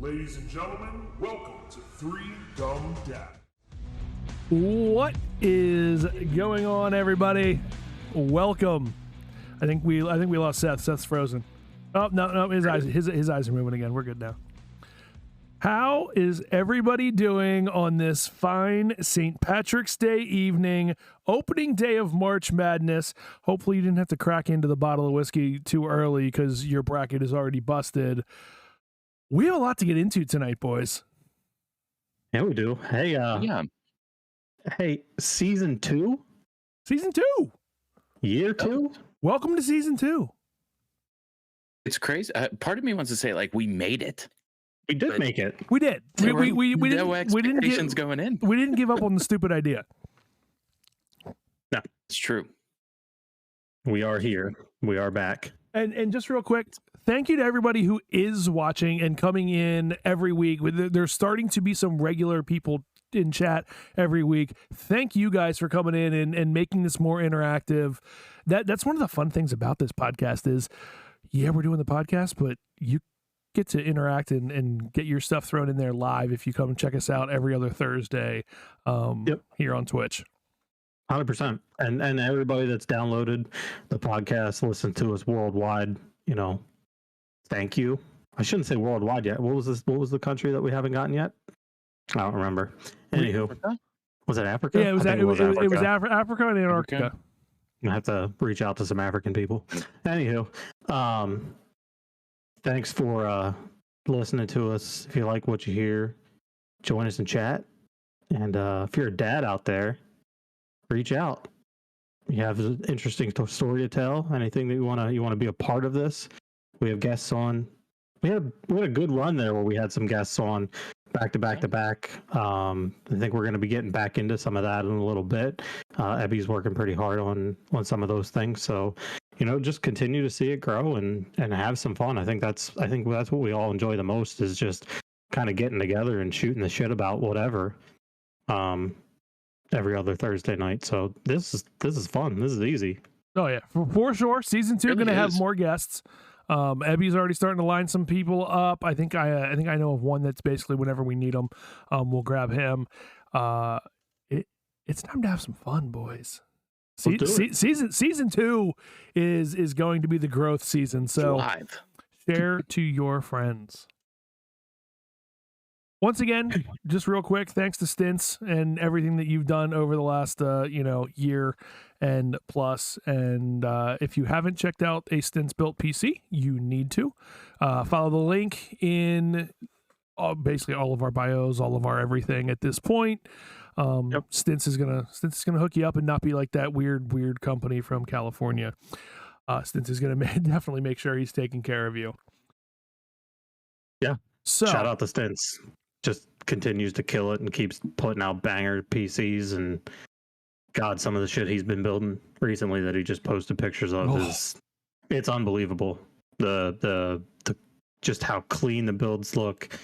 Ladies and gentlemen, welcome to Three Dumb Dads. What is going on, everybody? Welcome. I think we lost Seth. Seth's frozen. Oh no, his eyes are moving again. We're good now. How is everybody doing on this fine St. Patrick's Day evening, opening day of March Madness? Hopefully you didn't have to crack into the bottle of whiskey too early because your bracket is already busted. We have a lot to get into tonight, boys. Yeah, we do. Hey, Hey, season 2? Season 2. Year 2? Welcome to season 2. It's crazy. Part of me wants to say, like, we made it. We did make it. We did. We no expectations going in. We didn't give up on the stupid idea. No, It's true. we are here. We are back. And just real quick, thank you to everybody who is watching and coming in every week. There's starting to be some regular people in chat every week. Thank you guys for coming in and making this more interactive. That's one of the fun things about this podcast is, yeah, we're doing the podcast, but you get to interact and get your stuff thrown in there live if you come and check us out every other Thursday here on Twitch. 100%. And everybody that's downloaded the podcast, listen to us worldwide, thank you. I shouldn't say worldwide yet. What was the country that we haven't gotten yet? I don't remember. Anywho, Africa? Was it Africa? Yeah, it was Africa and Antarctica. I have to reach out to some African people. Anywho, thanks for listening to us. If you like what you hear, join us in chat. And if you're a dad out there, reach out. You have an interesting story to tell. Anything that you want to be a part of this. We have guests on. We had a good run there where we had some guests on back to back. I think we're going to be getting back into some of that in a little bit. Ebby's working pretty hard on some of those things. So, just continue to see it grow and have some fun. I think that's what we all enjoy the most is just kind of getting together and shooting the shit about whatever. Every other Thursday night. So this is fun. This is easy. Oh yeah, for sure. Season 2 going to have more guests. Ebby's already starting to line some people up. I think I know of one that's basically whenever we need them, we'll grab him. It's time to have some fun, boys. Season 2 is going to be the growth season. So share to your friends. Once again, just real quick, thanks to Stints and everything that you've done over the last year and plus. And if you haven't checked out a Stints built PC, you need to follow the link in basically all of our bios, all of our everything at this point. Stints is gonna hook you up and not be like that weird company from California. Stints is gonna definitely make sure he's taking care of you. Yeah. So shout out to Stints. Just continues to kill it and keeps putting out banger PCs, and God, some of the shit he's been building recently that he just posted pictures of it's unbelievable. The just how clean the builds look.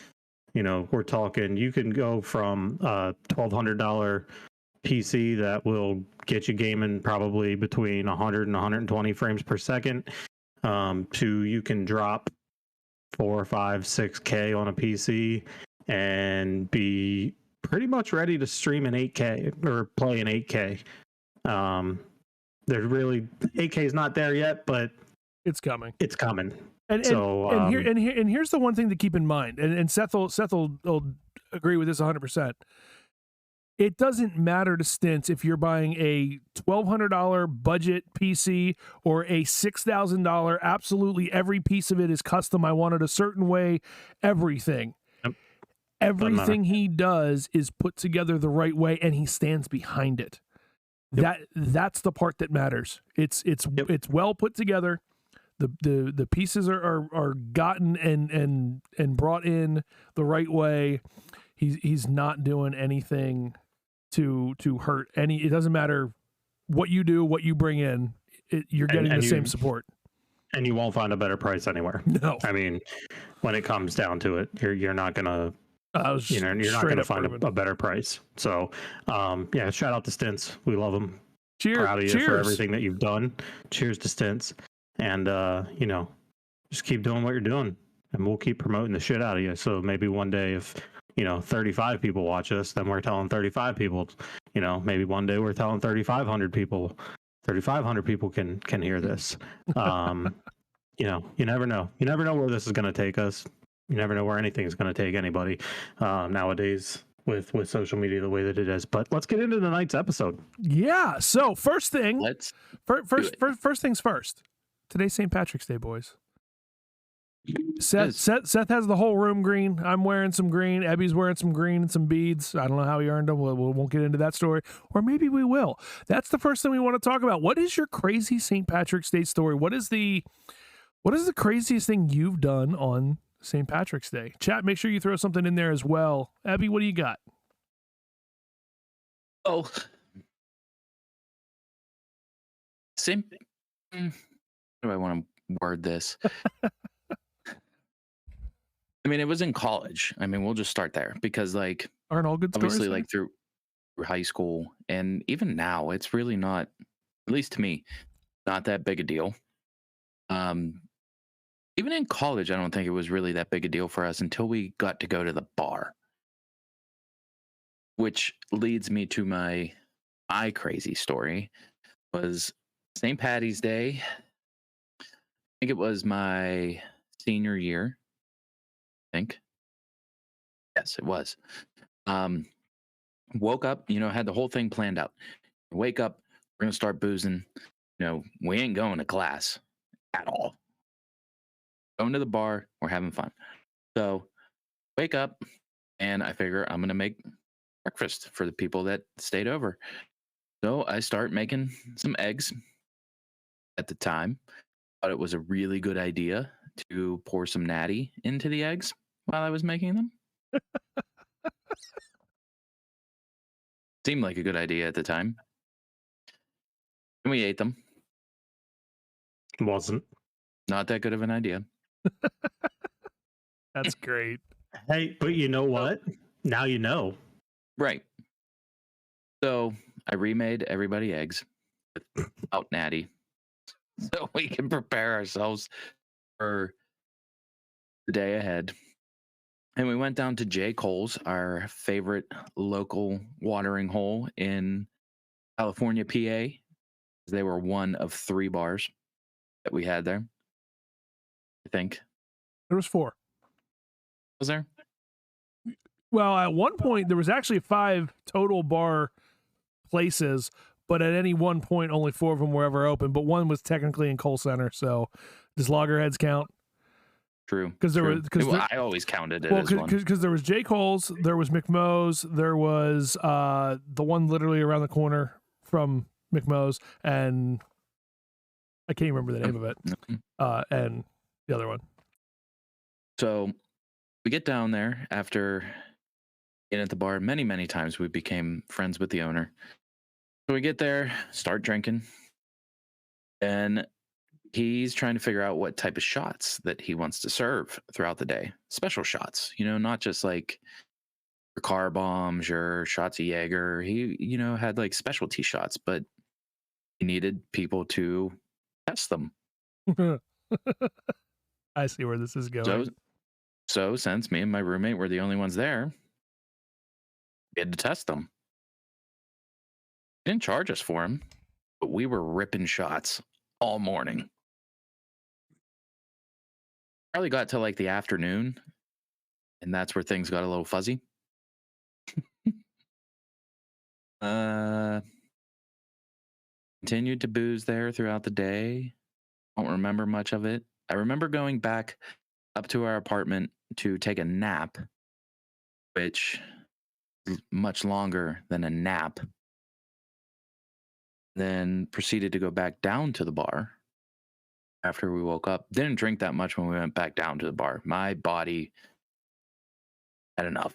We're talking you can go from a $1,200 PC that will get you gaming probably between 100 and 120 frames per second to you can drop 4, 5, 6K on a PC and be pretty much ready to stream in 8K or play in 8K. There's really 8K is not there yet, but it's coming. It's coming. And here's the one thing to keep in mind, and Seth will agree with this 100%. It doesn't matter to Stints if you're buying a $1,200 budget PC or a $6,000. Absolutely every piece of it is custom. I want it a certain way. Everything. Yep. Everything he does is put together the right way, and he stands behind it. Yep. That's the part that matters. It's well put together. The pieces are gotten and brought in the right way. He's not doing anything to hurt any. It doesn't matter what you do, what you bring in. You're getting the same support. And you won't find a better price anywhere. No, I mean, when it comes down to it, you're not gonna. You're not going to find a better price. So, shout out to Stints. We love them. Proud of you for everything that you've done. Cheers to Stints. And, just keep doing what you're doing. and we'll keep promoting the shit out of you. So maybe one day, if 35 people watch us, then we're telling 35 people. Maybe one day we're telling 3,500 people. 3,500 people can hear this. You never know. You never know where this is going to take us. You never know where anything is going to take anybody nowadays with social media the way that it is. But let's get into tonight's episode. Yeah. So first thing, Let's first things first. Today's St. Patrick's Day, boys. Seth has the whole room green. I'm wearing some green. Ebby's wearing some green and some beads. I don't know how he earned them. We won't get into that story, or maybe we will. That's the first thing we want to talk about. What is your crazy St. Patrick's Day story? What is the craziest thing you've done on St. Patrick's Day? Chat, make sure you throw something in there as well. Ebby, what do you got? Oh, St. How do I want to word this? I mean, it was in college. I mean, we'll just start there because, like, Aren't all good stories? obviously, like through high school and even now, it's really not, at least to me, not that big a deal. Even in college, I don't think it was really that big a deal for us until we got to go to the bar, which leads me to my crazy story. Was St. Patty's Day. I think it was my senior year. I think. Yes, it was. Woke up, had the whole thing planned out. Wake up, we're going to start boozing. We ain't going to class at all. Going to the bar, we're having fun. So wake up, and I figure I'm going to make breakfast for the people that stayed over. So I start making some eggs. At the time, thought it was a really good idea to pour some natty into the eggs while I was making them. Seemed like a good idea at the time. And we ate them. Wasn't. Not that good of an idea. That's great. Hey, but you know what? Now you know. Right. So I remade everybody eggs without natty so we can prepare ourselves for the day ahead. And we went down to J. Cole's, our favorite local watering hole in California, PA. They were one of 3 bars that we had there. I think. There was 4. Was there? Well, at one point, there was actually 5 total bar places, but at any one point, only 4 of them were ever open. But one was technically in Cole Center, so does Loggerheads count? True. Because there was I always counted it as one. Because there was J. Cole's, there was McMo's, there was the one literally around the corner from McMo's, and I can't remember the name of it, and the other one. So we get down there after being at the bar many, many times. We became friends with the owner. So we get there, start drinking, and he's trying to figure out what type of shots that he wants to serve throughout the day. Special shots, not just like your car bombs, your shots of Jaeger. He, had like specialty shots, but he needed people to test them. I see where this is going. So since me and my roommate were the only ones there, we had to test them. He didn't charge us for them, but we were ripping shots all morning. Probably got to like the afternoon, and that's where things got a little fuzzy. Continued to booze there throughout the day. Don't remember much of it. I remember going back up to our apartment to take a nap, which is much longer than a nap. Then proceeded to go back down to the bar after we woke up. Didn't drink that much when we went back down to the bar. My body had enough.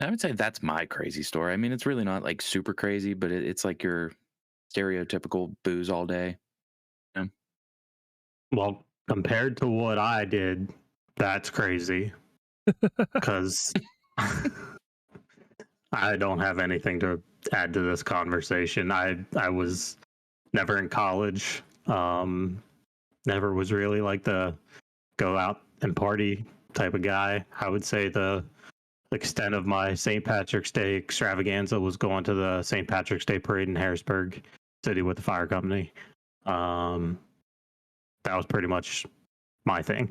I would say that's my crazy story. I mean, it's really not like super crazy, but it's like your stereotypical booze all day. Well, compared to what I did, that's crazy. Because I don't have anything to add to this conversation. I was never in college. never was really like the go out and party type of guy. I would say the extent of my St. Patrick's Day extravaganza was going to the St. Patrick's Day parade in Harrisburg City with the fire company. That was pretty much my thing.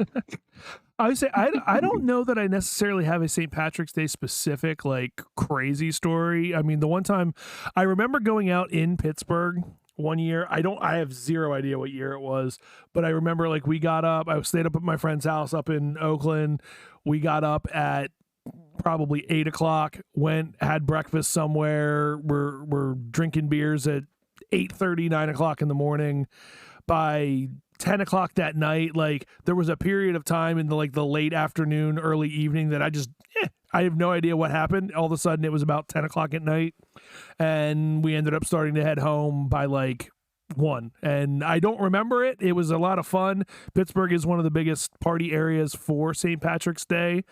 I would say I don't know that I necessarily have a St. Patrick's Day specific like crazy story. I mean, the one time I remember going out in Pittsburgh one year, I have zero idea what year it was, but I remember like we got up, I stayed up at my friend's house up in Oakland. We got up at probably 8:00, had breakfast somewhere. We're drinking beers at 8:30, 9:00 in the morning. By 10:00 that night, like there was a period of time in the late afternoon, early evening that I have no idea what happened. All of a sudden it was about 10:00 at night, and we ended up starting to head home by like 1. And I don't remember it. It was a lot of fun. Pittsburgh is one of the biggest party areas for St. Patrick's Day.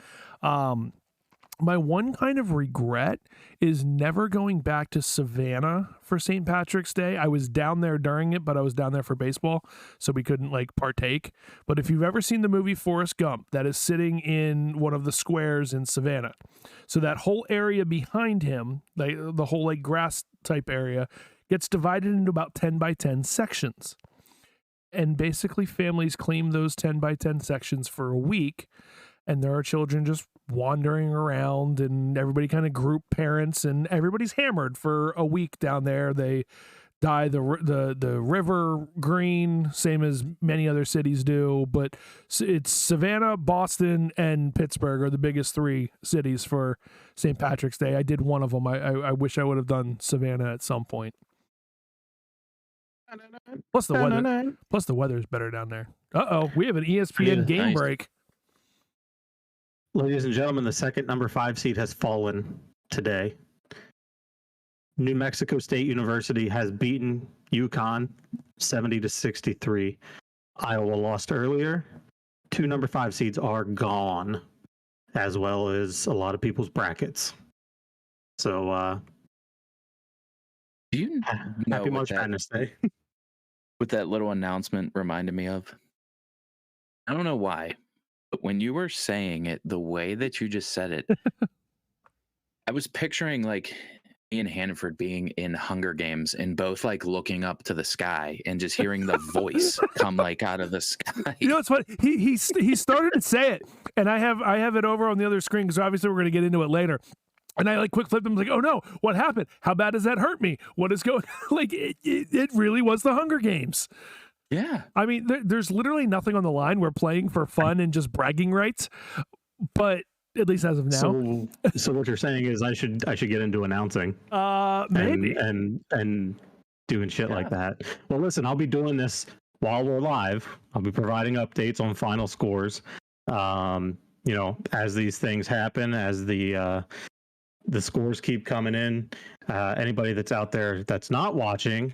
My one kind of regret is never going back to Savannah for St. Patrick's Day. I was down there during it, but I was down there for baseball, so we couldn't like partake. But if you've ever seen the movie Forrest Gump, that is sitting in one of the squares in Savannah. So that whole area behind him, like the whole like grass type area, gets divided into about 10 by 10 sections. And basically families claim those 10 by 10 sections for a week. And there are children just wandering around, and everybody kind of group parents, and everybody's hammered for a week down there. They dye the river green, same as many other cities do. But it's Savannah, Boston, and Pittsburgh are the biggest 3 cities for St. Patrick's Day. I did one of them. I wish I would have done Savannah at some point. Plus the weather is better down there. We have an ESPN game break. Ladies and gentlemen, the second number 5 seed has fallen today. New Mexico State University has beaten UConn 70-63. Iowa lost earlier. 2 number 5 seeds are gone, as well as a lot of people's brackets. So, do you know happy March Madness Day. What that little announcement reminded me of? I don't know why, but when you were saying it, the way that you just said it, I was picturing like Ian Hannaford being in Hunger Games and both like looking up to the sky and just hearing the voice come like out of the sky. You know, it's funny. He started to say it, and I have it over on the other screen because obviously we're going to get into it later. And I like quick flipped them like, oh no, what happened? How bad does that hurt me? What is going like? It really was the Hunger Games. Yeah. I mean, there's literally nothing on the line. We're playing for fun and just bragging rights, but at least as of now. So what you're saying is I should get into announcing. Maybe. And doing shit like that. Well, listen, I'll be doing this while we're live. I'll be providing updates on final scores. You know, as these things happen, as the scores keep coming in. Anybody that's out there that's not watching,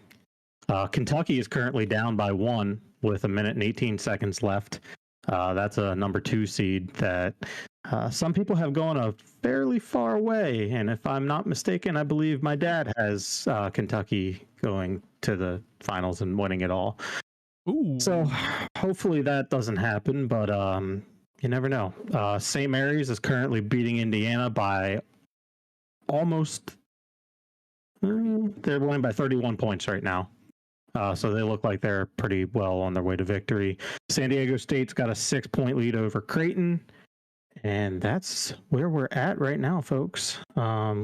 Kentucky is currently down by 1 with 1 minute and 18 seconds left. That's a number 2 seed that some people have gone a fairly far way. And if I'm not mistaken, I believe my dad has Kentucky going to the finals and winning it all. Ooh. So hopefully that doesn't happen, but you never know. St. Mary's is currently beating Indiana by almost... they're winning by 31 points right now. So they look like they're pretty well on their way to victory. San Diego State's got a 6-point lead over Creighton. And that's where we're at right now, folks. We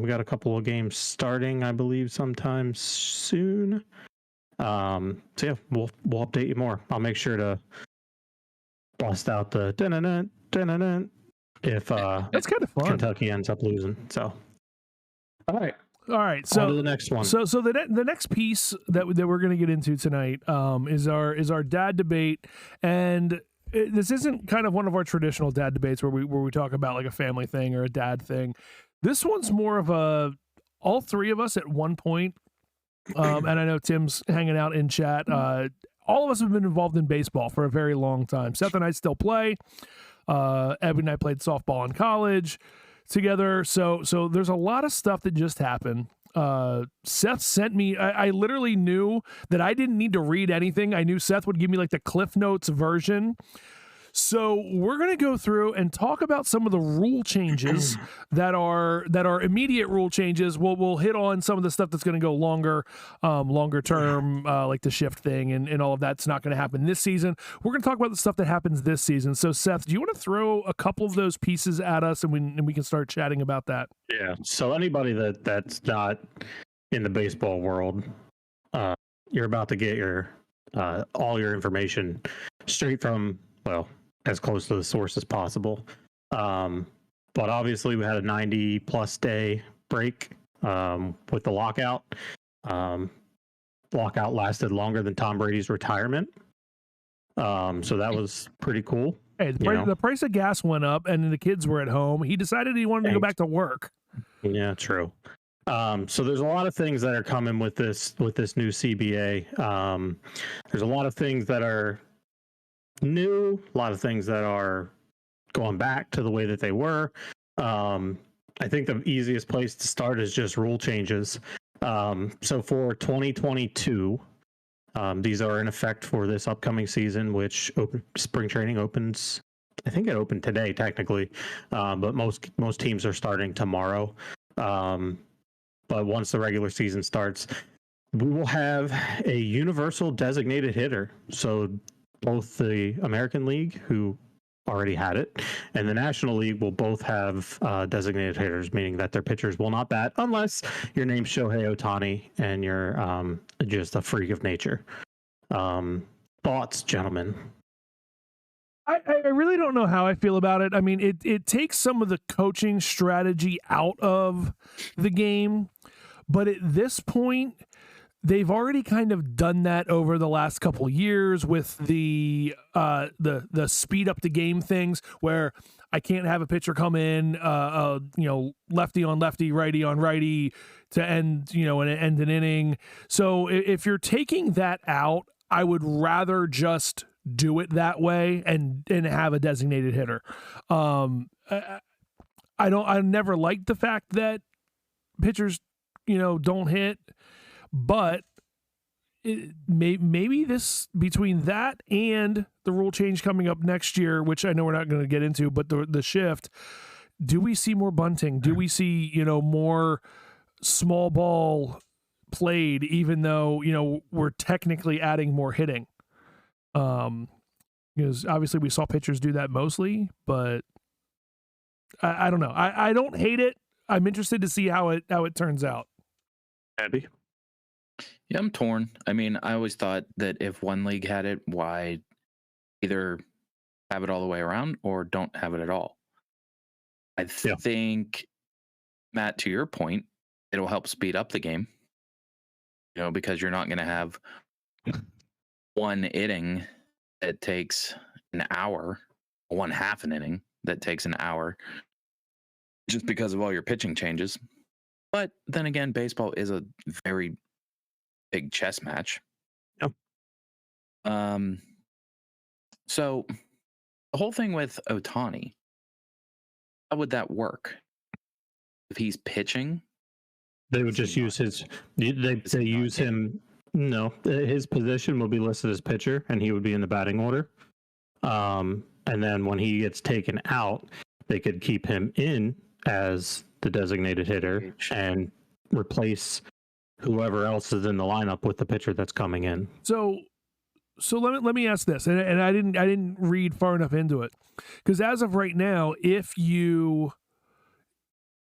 got a couple of games starting, I believe, sometime soon. So yeah, we'll update you more. I'll make sure to bust out the if that's kind of fun. Kentucky ends up losing. So all right. So on to the next one. So the next piece that we're going to get into tonight is our dad debate, and this isn't kind of one of our traditional dad debates where we talk about like a family thing or a dad thing. This one's more of a all 3 of us at one point, and I know Tim's hanging out in chat. All of us have been involved in baseball for a very long time. Seth and I still play. Ebby and I played softball in college together. So there's a lot of stuff that just happened. Seth sent me, I literally knew that I didn't need to read anything. I knew Seth would give me like the Cliff Notes version. So we're going to go through and talk about some of the rule changes that are immediate rule changes. We'll hit on some of the stuff that's going to go longer term, like the shift thing and all of that's not going to happen this season. We're going to talk about the stuff that happens this season. So Seth, do you want to throw a couple of those pieces at us and we can start chatting about that? Yeah. So anybody that's not in the baseball world, you're about to get your all your information straight from, well, as close to the source as possible. But obviously we had a 90+ day break with the lockout. Lockout lasted longer than Tom Brady's retirement. So that was pretty cool. Hey, the price of gas went up and the kids were at home. He decided he wanted to go back to work. Yeah, true. So there's a lot of things that are coming with this new CBA. There's a lot of things that are new, a lot of things that are going back to the way that they were. I think the easiest place to start is just rule changes. So for 2022, these are in effect for this upcoming season, which spring training opens. I think it opened today, technically, but most teams are starting tomorrow. But once the regular season starts, we will have a universal designated hitter. So both the American League, who already had it, and the National League will both have designated hitters, meaning that their pitchers will not bat unless your name's Shohei Ohtani and you're just a freak of nature. Thoughts, gentlemen? I really don't know how I feel about it. I mean, it takes some of the coaching strategy out of the game, but at this point, they've already kind of done that over the last couple of years with the speed up the game things where I can't have a pitcher come in, lefty on lefty, righty on righty to end an inning. So if you're taking that out, I would rather just do it that way and have a designated hitter. I never liked the fact that pitchers, don't hit. But maybe this, between that and the rule change coming up next year, which I know we're not going to get into, but the shift, do we see more bunting? Do we see, more small ball played, even though, we're technically adding more hitting? Because obviously we saw pitchers do that mostly, but I don't know. I don't hate it. I'm interested to see how it turns out. Abby? Yeah, I'm torn. I mean, I always thought that if one league had it, why either have it all the way around or don't have it at all? I think, Matt, to your point, it'll help speed up the game, because you're not going to have one inning that takes an hour, one half an inning that takes an hour just because of all your pitching changes. But then again, baseball is a very big chess match. Yep. So the whole thing with Ohtani, how would that work? If he's pitching, they would just use his. They use him. No, his position will be listed as pitcher, and he would be in the batting order. And then when he gets taken out, they could keep him in as the designated hitter and replace whoever else is in the lineup with the pitcher that's coming in. So let me ask this, and I didn't read far enough into it, because as of right now, if you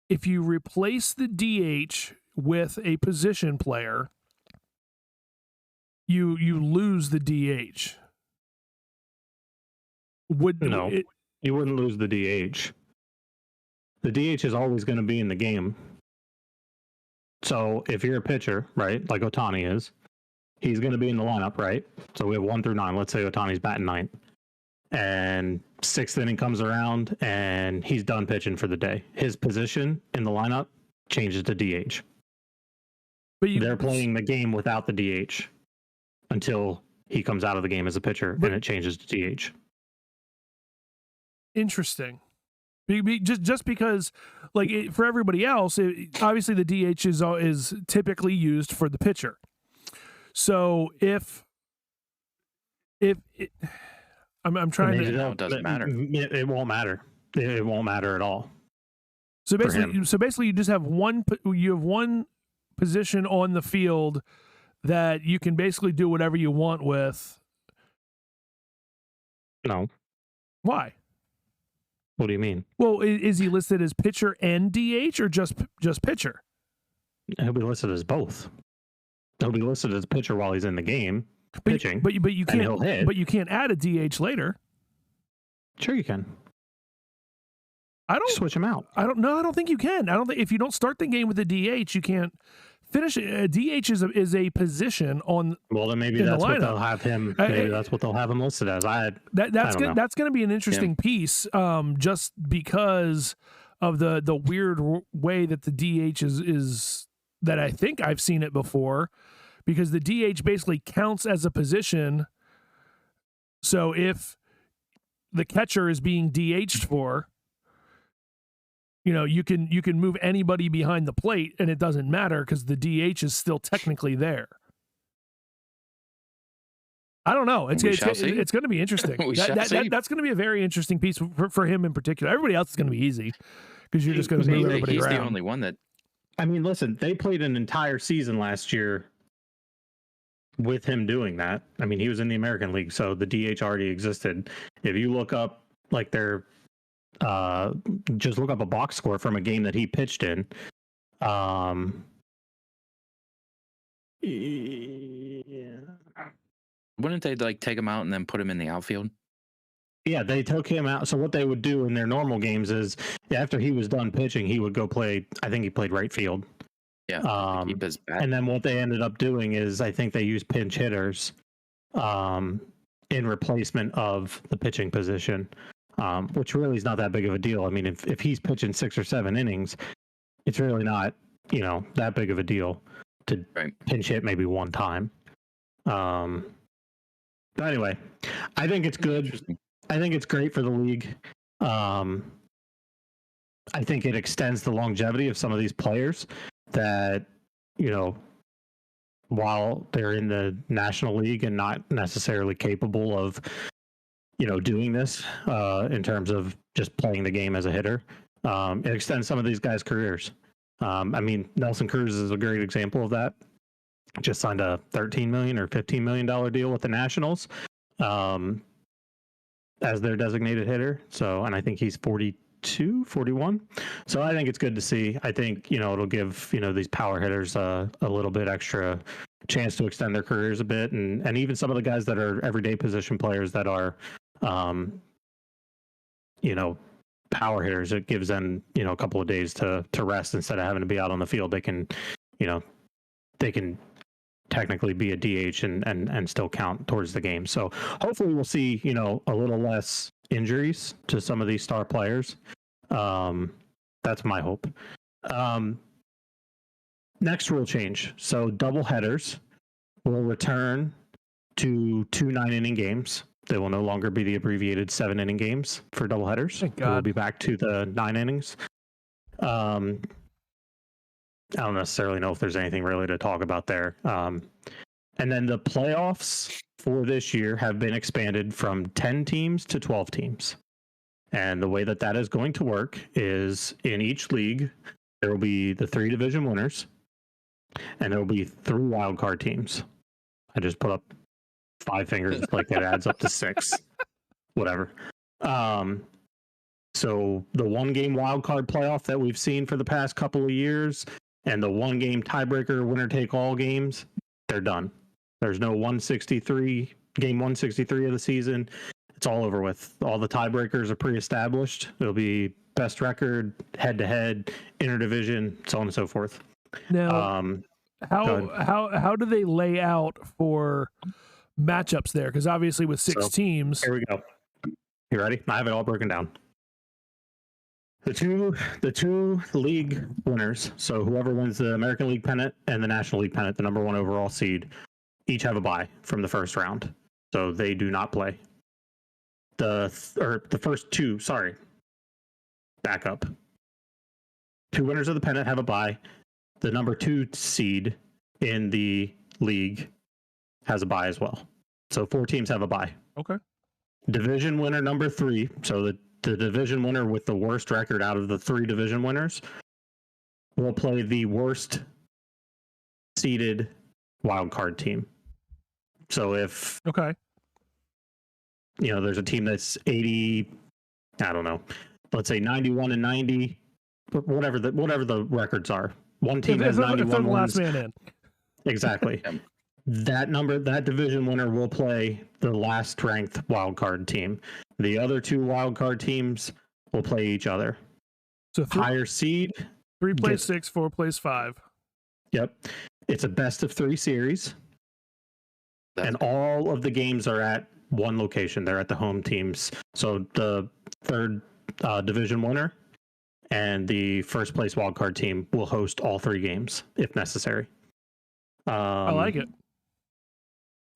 replace the DH with a position player, you lose the DH. You wouldn't lose the DH. The DH is always going to be in the game. So if you're a pitcher, right, like Ohtani is, he's going to be in the lineup, right? So we have 1 through 9. Let's say Ohtani's batting 9th. And 6th inning comes around and he's done pitching for the day. His position in the lineup changes to DH. But they're playing the game without the DH until he comes out of the game as a pitcher, and it changes to DH. Interesting. Just because, like, for everybody else, obviously the DH is typically used for the pitcher. So if I'm trying to, it doesn't matter. It won't matter. It won't matter at all. So basically, you just have one position on the field that you can basically do whatever you want with. No. Why? What do you mean? Well, is he listed as pitcher and DH or just pitcher? He'll be listed as both. He'll be listed as pitcher while he's in the game pitching. But you can't. He'll hit. But you can't add a DH later. Sure, you can. I don't switch him out. I don't think you can. I don't think if you don't start the game with a DH, you can't finish it. A DH is a position on. Well, then maybe that's what they'll have him. Maybe that's what they'll have him listed as. That's going to be an interesting piece, just because of the weird way that the DH is that I think I've seen it before, because the DH basically counts as a position. So if the catcher is being DH'd for, you can move anybody behind the plate and it doesn't matter because the DH is still technically there. I don't know. It's going to be interesting. That's going to be a very interesting piece for him in particular. Everybody else is going to be easy because you're just going to move everybody around. He's the only one that. I mean, listen, they played an entire season last year with him doing that. I mean, he was in the American League, so the DH already existed. If you look up like just look up a box score from a game that he pitched in. Yeah. Wouldn't they take him out and then put him in the outfield? Yeah, they took him out. So what they would do in their normal games is after he was done pitching, he would go play. I think he played right field. Yeah. Keep his bat. And then what they ended up doing is I think they used pinch hitters in replacement of the pitching position. Which really is not that big of a deal. I mean, if he's pitching 6 or 7 innings, it's really not, that big of a deal to pinch hit maybe one time. But anyway, I think it's good. I think it's great for the league. I think it extends the longevity of some of these players that, while they're in the National League and not necessarily capable of doing this in terms of just playing the game as a hitter. It extends some of these guys' careers. I mean, Nelson Cruz is a great example of that. Just signed a $13 million or $15 million deal with the Nationals as their designated hitter. So, and I think he's 42, 41. So I think it's good to see. I think, it'll give, these power hitters a little bit extra chance to extend their careers a bit. And even some of the guys that are everyday position players that are, power hitters, it gives them, a couple of days to rest instead of having to be out on the field. They can, they can technically be a DH and still count towards the game. So hopefully we'll see, a little less injuries to some of these star players. That's my hope. Next rule change. So double headers will return to 2 9-inning games. They will no longer be the abbreviated 7-inning games for doubleheaders. We'll be back to the 9 innings. I don't necessarily know if there's anything really to talk about there. And then the playoffs for this year have been expanded from 10 teams to 12 teams. And the way that is going to work is in each league, there will be the 3 division winners, and there will be 3 wild card teams. I just put up 5 fingers, like it adds up to 6, whatever. So the 1-game wild card playoff that we've seen for the past couple of years and the 1-game tiebreaker winner take all games, they're done. There's no game 163 of the season. It's all over with. All the tiebreakers are pre-established. It'll be best record, head to head, interdivision, so on and so forth. Now, how do they lay out for matchups there? Because obviously with 6 teams. Here we go. You ready? I have it all broken down. The two league winners, so whoever wins the American League pennant and the National League pennant, the number 1 overall seed, each have a bye from the first round. So they do not play. The first 2, sorry. back up. 2 winners of the pennant have a bye. The number 2 seed in the league has a bye as well. So 4 teams have a bye. Okay. Division winner number 3. So the division winner with the worst record out of the 3 division winners will play the worst seeded wild card team. So if there's a team that's 80, I don't know, let's say 91 and 90, whatever the records are. One team has 91 last man in. Exactly. That division winner will play the last ranked wild card team. The other 2 wild card teams will play each other. So higher seed. 3 plays 6, 4 plays 5. Yep. It's a best of 3 series. And all of the games are at one location. They're at the home teams. So the 3rd division winner and the first place wildcard team will host all 3 games if necessary. I like it.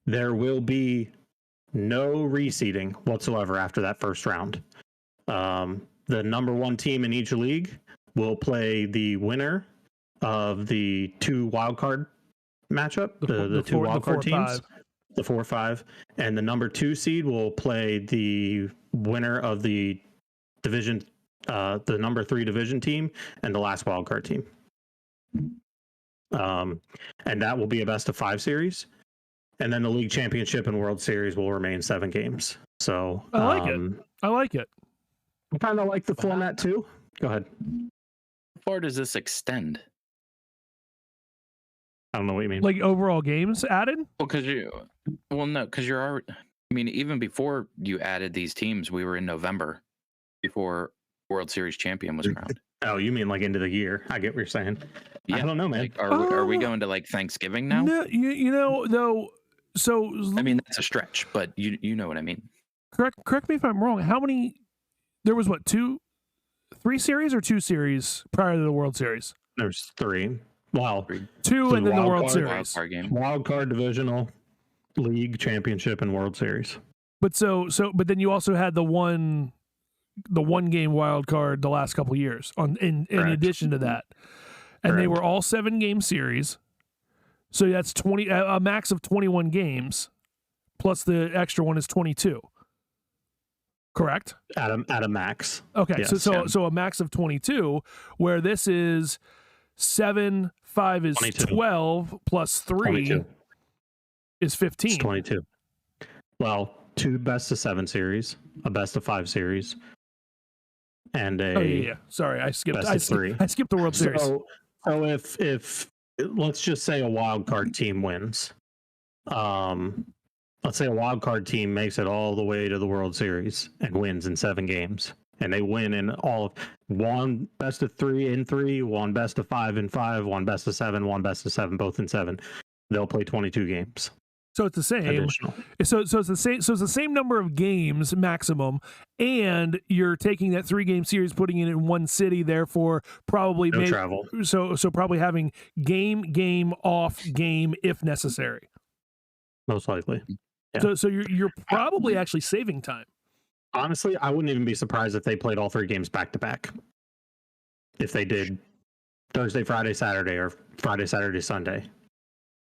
There will be no reseeding whatsoever after that first round. The number 1 team in each league will play the winner of the 2 wildcard matchup, the 2 wildcard teams. 4-5. The 4-5, and the number 2 seed will play the winner of the division, the number 3 division team, and the last wildcard team. And that will be a best of 5 series, and then the league championship and World Series will remain 7 games. So I like it. I like it. I kind of like the format too. Go ahead. How far does this extend? I don't know what you mean. Like overall games added? Well, because you're already. I mean, even before you added these teams, we were in November before World Series champion was crowned. Oh, you mean like into the year? I get what you're saying. Yeah. I don't know, man. Like, are we going to like Thanksgiving now? No, you know though. So I mean, that's a stretch, but you know what I mean. Correct me if I'm wrong. How many? There was 3 series or 2 series prior to the World Series? There's 3. Wow. 2 and then the World Series. Wild card, divisional, league, championship, and World Series. But but then you also had the one game wild card the last couple years in addition to that. And they were all 7-game series. So that's 20, a max of 21 games, plus the extra one is 22. Correct? At a max. Okay, yes, so a max of 22, where this is 7, 5 is 22. 12, plus 3 22. is 15. It's 22. Well, 2 best of 7 series, a best of 5 series, and a Sorry, I skipped. best of 3. I skipped the World Series. So if let's just say a wild card team wins, let's say a wild card team makes it all the way to the World Series and wins in 7 games, and they win in all of 1 best of 3 in 3, 1 best of 5 in 5, 1 best of 7, 1 best of 7, both in 7. They'll play 22 games. So it's the same. Additional. So it's the same. So it's the same number of games maximum, and you're taking that 3-game series, putting it in one city. Therefore, probably No travel. So probably having game off game if necessary. Most likely. Yeah. So you're probably actually saving time. Honestly, I wouldn't even be surprised if they played all 3 games back to back. If they did Thursday, Friday, Saturday, or Friday, Saturday, Sunday.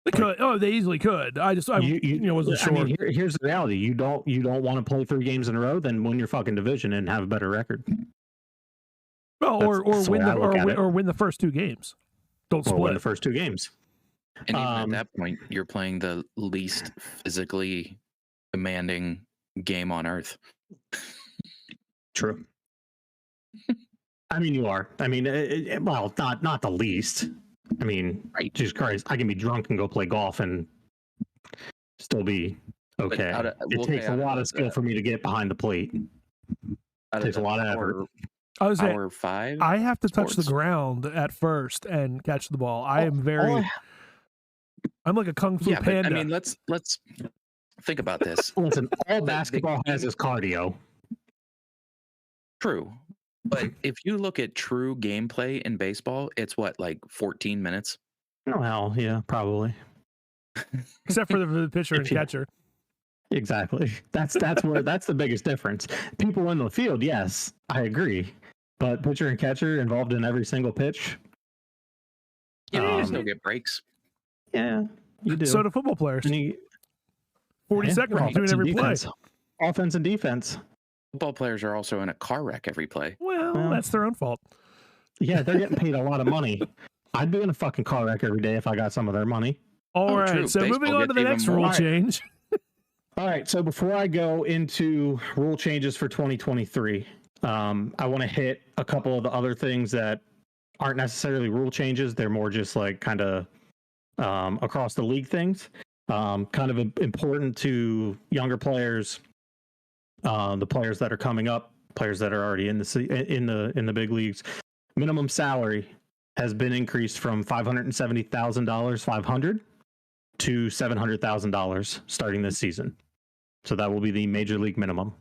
They could. Oh, they easily could. I wasn't sure. I mean, here's the reality: you don't want to play 3 games in a row, then win your fucking division and have a better record. Well, or win the first 2 games. Don't split. Or win the first 2 games. And even at that point, you're playing the least physically demanding game on earth. True. I mean, you are. I mean, well, not the least. I mean, right. Jesus Christ, I can be drunk and go play golf and still be okay. It takes a lot of skill for me to get behind the plate. It takes a lot of effort. Hour 5. I have to touch the ground at first and catch the ball. I'm like a kung fu panda. I mean, let's think about this. Listen, all basketball has is cardio. True. But if you look at true gameplay in baseball, it's like 14 minutes? Oh, hell, yeah, probably. Except for the pitcher and catcher. Exactly. That's the biggest difference. People in the field, yes, I agree. but pitcher and catcher involved in every single pitch. Yeah, you still get breaks. Yeah, you do. So do football players. 40 seconds offense between and every play. defense. Offense and defense. Football players are also in a car wreck every play. Well, that's their own fault. Yeah, they're getting paid a lot of money. I'd be in a fucking car wreck every day if I got some of their money. All right, true. so Baseball moving on to the gets next even more. rule change. All right, so before I go into rule changes for 2023, I want to hit a couple of the other things that aren't necessarily rule changes. They're more just like kind of across the league things, kind of important to younger players, the players that are coming up, players that are already in the big leagues. Minimum salary has been increased from $570,000 to $700,000 starting this season. So that will be the major league minimum.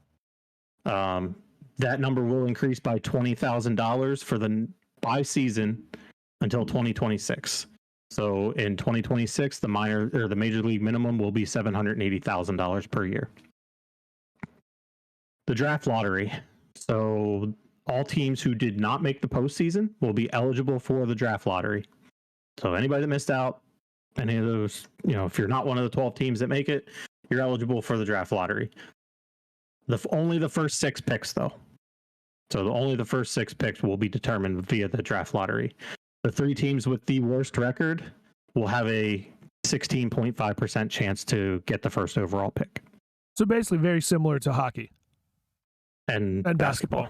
That number will increase by $20,000 by season until 2026. So in 2026, the major league minimum will be $780,000 per year. The draft lottery. So all teams who did not make the postseason will be eligible for the draft lottery. So anybody that missed out, any of those, if you're not one of the 12 teams that make it, you're eligible for the draft lottery. Only the first 6 picks, though. So only the first 6 picks will be determined via the draft lottery. The 3 teams with the worst record will have a 16.5% chance to get the first overall pick. So basically very similar to hockey. And basketball.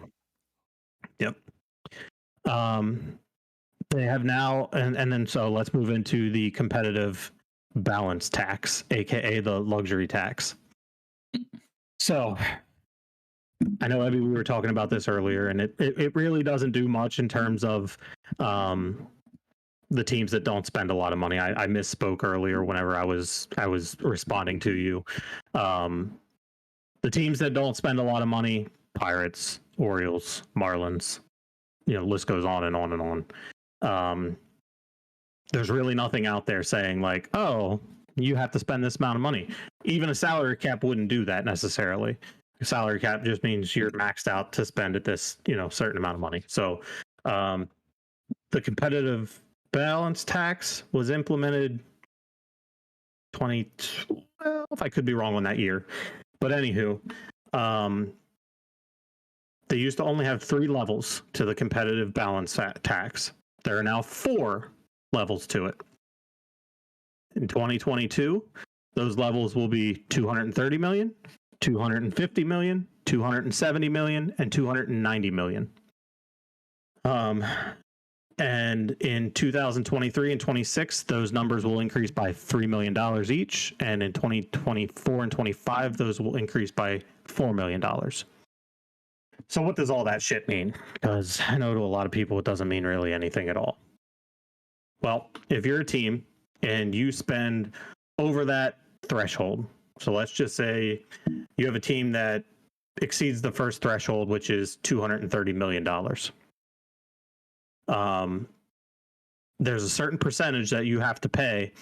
Yep. They have now, and then so let's move into the competitive balance tax, aka the luxury tax. So I know, Ebby, we were talking about this earlier, and it really doesn't do much in terms of the teams that don't spend a lot of money. I misspoke earlier whenever I was responding to you. The teams that don't spend a lot of money: Pirates, Orioles, Marlins. List goes on and on and on. There's really nothing out there saying like, oh, you have to spend this amount of money. Even a salary cap wouldn't do that necessarily. A salary cap just means you're maxed out to spend at this, certain amount of money. So the competitive balance tax was implemented if I could be wrong on that year. But anywho, they used to only have 3 levels to the competitive balance tax. There are now 4 levels to it. In 2022, those levels will be $230 million, $250 million, $270 million, and $290 million. And in 2023 and 26, those numbers will increase by $3 million each. And in 2024 and 25, those will increase by $4 million. So what does all that shit mean? Because I know to a lot of people, it doesn't mean really anything at all. Well, if you're a team and you spend over that threshold, so let's just say you have a team that exceeds the first threshold, which is $230 million. There's a certain percentage that you have to pay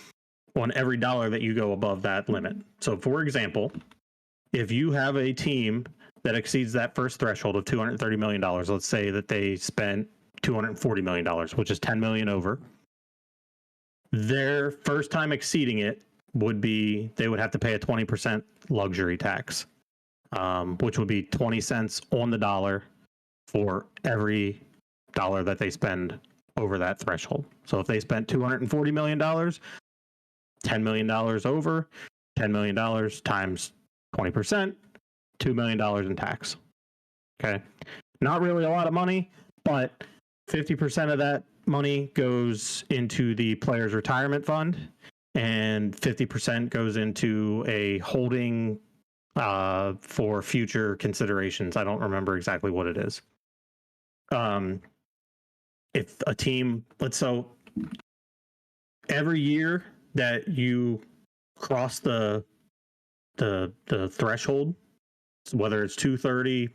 on every dollar that you go above that limit. So for example, if you have a team that exceeds that first threshold of $230 million, let's say that they spent $240 million, which is $10 million over. Their first time exceeding it would be, they would have to pay a 20% luxury tax, which would be 20 cents on the dollar for every dollar that they spend over that threshold. So if they spent $240 million, $10 million over, $10 million times 20%, $2 million in tax. Okay. Not really a lot of money, but 50% of that money goes into the player's retirement fund and 50% goes into a holding for future considerations. I don't remember exactly what it is. If a team, so every year that you cross the threshold, whether it's 230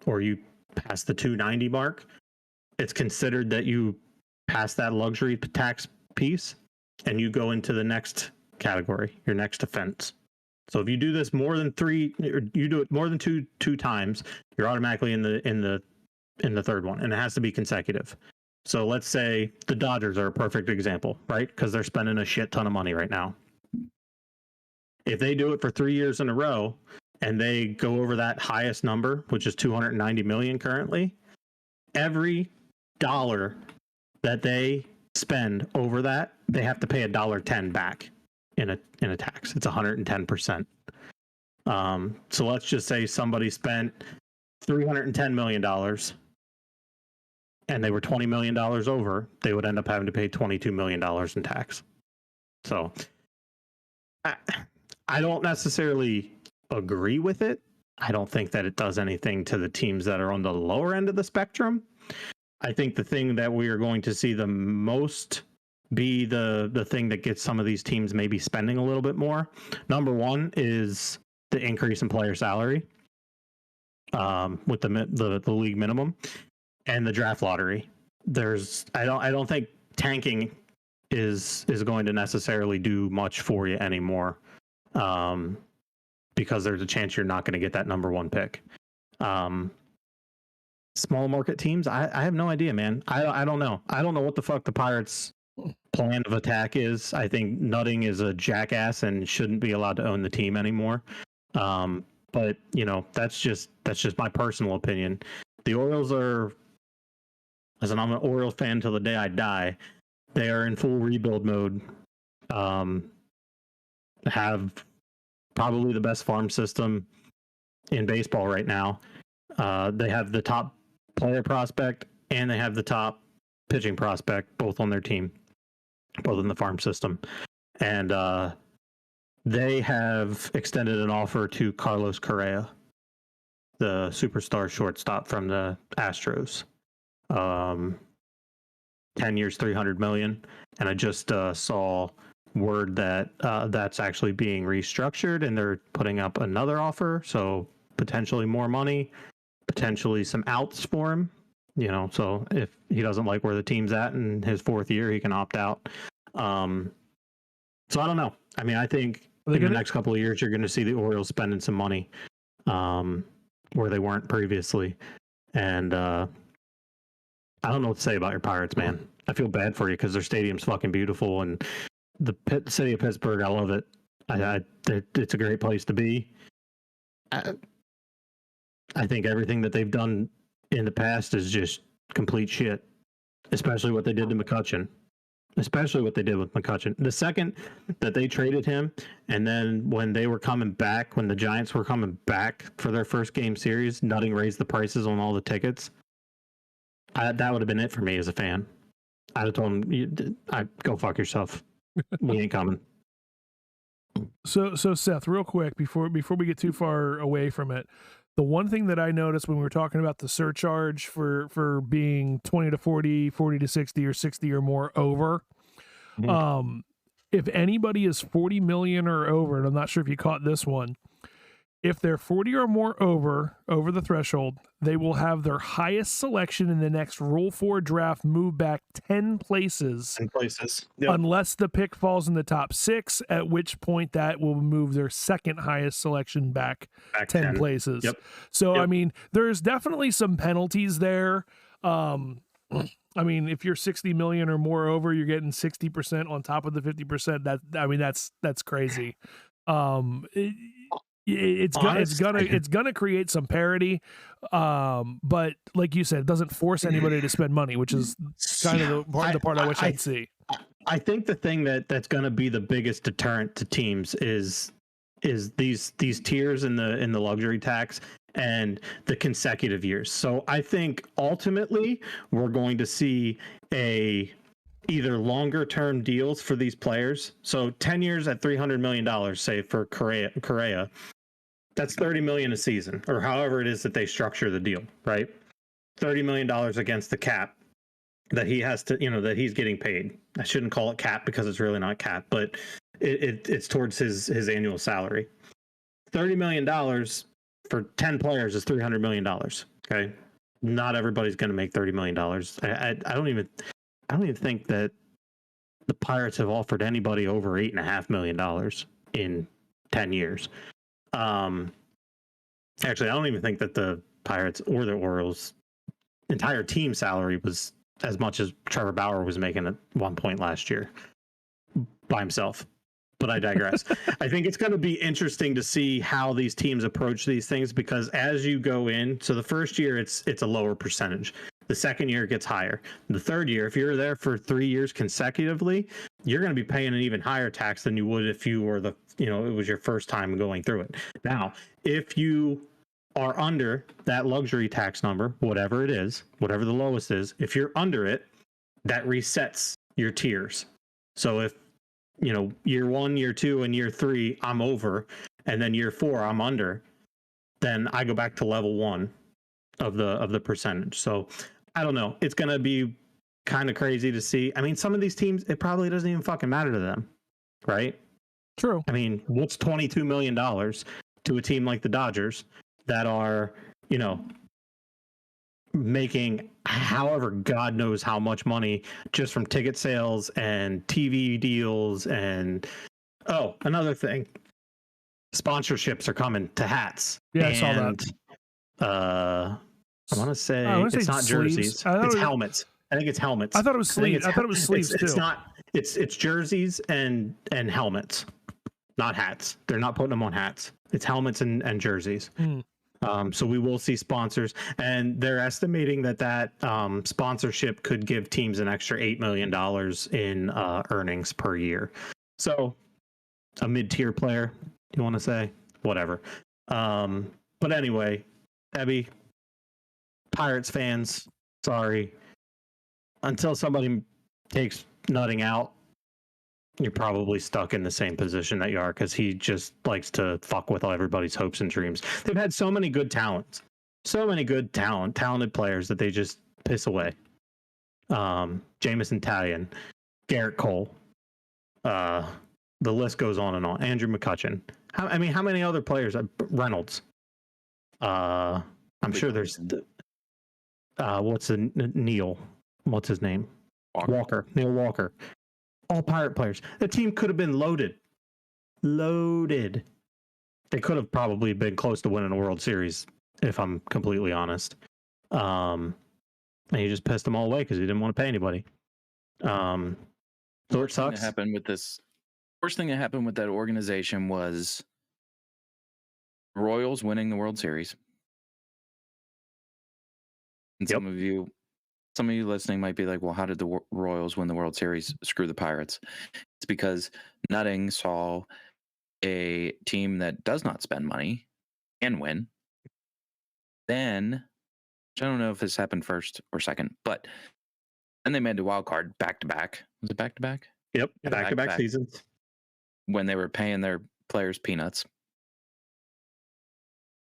or you pass the 290 mark, it's considered that you pass that luxury tax piece and you go into the next category, your next offense. So if you do this more than 3, or you do it more than two times, you're automatically in the in the third one, and it has to be consecutive. So let's say the Dodgers are a perfect example, right? Because they're spending a shit ton of money right now. If they do it for 3 years in a row and they go over that highest number, which is 290 million currently, every dollar that they spend over that, they have to pay $1.10 back in a tax. It's 110%. So let's just say somebody spent $310 million and they were $20 million over, they would end up having to pay $22 million in tax. So I don't necessarily agree with it. I don't think that it does anything to the teams that are on the lower end of the spectrum. I think the thing that we are going to see the most be the thing that gets some of these teams maybe spending a little bit more. Number one is the increase in player salary with the league minimum and the draft lottery. I don't think tanking is going to necessarily do much for you anymore, because there's a chance you're not going to get that number one pick. Small market teams, I have no idea, man. I don't know. I don't know what the fuck the Pirates' plan of attack is. I think Nutting is a jackass and shouldn't be allowed to own the team anymore. But that's just my personal opinion. The Orioles are, as I'm an Orioles fan till the day I die, they are in full rebuild mode. Have probably the best farm system in baseball right now. They have the top player prospect and they have the top pitching prospect, both on their team, both in the farm system. And they have extended an offer to Carlos Correa, the superstar shortstop from the Astros. 10 years, $300 million. And I just saw word that that's actually being restructured and they're putting up another offer. So potentially more money, potentially some outs for him. So if he doesn't like where the team's at in his fourth year, he can opt out. So I don't know. I mean, I think in the next couple of years, you're going to see the Orioles spending some money where they weren't previously. And I don't know what to say about your Pirates, man. I feel bad for you because their stadium's fucking beautiful. And the city of Pittsburgh, I love it. It's a great place to be. I think everything that they've done in the past is just complete shit, especially what they did to McCutchen. The second that they traded him, and then when they were coming back, when the Giants were coming back for their first game series, Nutting raised the prices on all the tickets. That would have been it for me as a fan. I'd have told him, go fuck yourself. We ain't coming. So Seth, real quick, before we get too far away from it, the one thing that I noticed when we were talking about the surcharge for being 20 to 40, 40 to 60, or 60 or more over, if anybody is 40 million or over, and I'm not sure if you caught this one, if they're 40 or more over the threshold, they will have their highest selection in the next Rule 4 draft move back 10 places. 10 places. Yep. Unless the pick falls in the top 6, at which point that will move their second highest selection back 10 places. Yep. So, I mean, there's definitely some penalties there. I mean, if you're 60 million or more over, you're getting 60% on top of the 50%. That's crazy. It's gonna create some parity, but like you said, it doesn't force anybody to spend money, which is kind of the part I wish I'd see. I think the thing that's gonna be the biggest deterrent to teams is these tiers in the luxury tax and the consecutive years. So I think ultimately we're going to see either longer term deals for these players. So 10 years at $300 million, say for Correa, that's $30 million a season, or however it is that they structure the deal, right? $30 million against the cap that he has to, that he's getting paid. I shouldn't call it cap because it's really not cap, but it's towards his annual salary. $30 million for 10 players is $300 million. Okay. Not everybody's going to make $30 million. I don't even think that the Pirates have offered anybody over $8.5 million in 10 years. Actually, I don't even think that the Pirates or the Orioles entire team salary was as much as Trevor Bauer was making at one point last year by himself. But I digress. I think it's going to be interesting to see how these teams approach these things, because as you go in, so the first year it's a lower percentage. The second year it gets higher. The third year, if you're there for 3 years consecutively, you're going to be paying an even higher tax than you would if you were it was your first time going through it. Now, if you are under that luxury tax number, whatever it is, whatever the lowest is, if you're under it, that resets your tiers. So if year 1, year 2, and year 3, I'm over, and then year 4, I'm under, then I go back to level 1 of the percentage. So I don't know. It's going to be kind of crazy to see. I mean, some of these teams, it probably doesn't even fucking matter to them, right? True. I mean, what's $22 million to a team like the Dodgers that are, making however God knows how much money just from ticket sales and TV deals and another thing, sponsorships are coming to hats. Yeah, I saw that. I want to say it's not sleeves. jerseys, it's helmets. I think it's helmets. I thought it was sleeves. I thought it was sleeves too. It's not. It's jerseys and helmets, not hats. They're not putting them on hats. It's helmets and jerseys. So we will see sponsors, and they're estimating that sponsorship could give teams an extra $8 million in earnings per year. So a mid-tier player, you want to say? Whatever. But anyway, Ebby, Pirates fans, sorry. Until somebody takes nutting out, you're probably stuck in the same position that you are, because he just likes to fuck with everybody's hopes and dreams. They've had so many good talents, talented players that they just piss away. Jamison Talion, Garrett Cole, the list goes on and on. Andrew McCutchen. How many other players? Reynolds. I'm sure there's Neil? What's his name? Walker. Neil Walker. All Pirate players. The team could have been loaded. They could have probably been close to winning a World Series, if I'm completely honest. And he just pissed them all away because he didn't want to pay anybody. So it sucks. Worst thing that happened with that organization was Royals winning the World Series. And some of you listening might be like, well, how did the Royals win the World Series? Screw the Pirates. It's because Nutting saw a team that does not spend money and win. Then, I don't know if this happened first or second, but then they made the wild card back-to-back. Was it back-to-back? Yep, back-to-back seasons. When they were paying their players peanuts.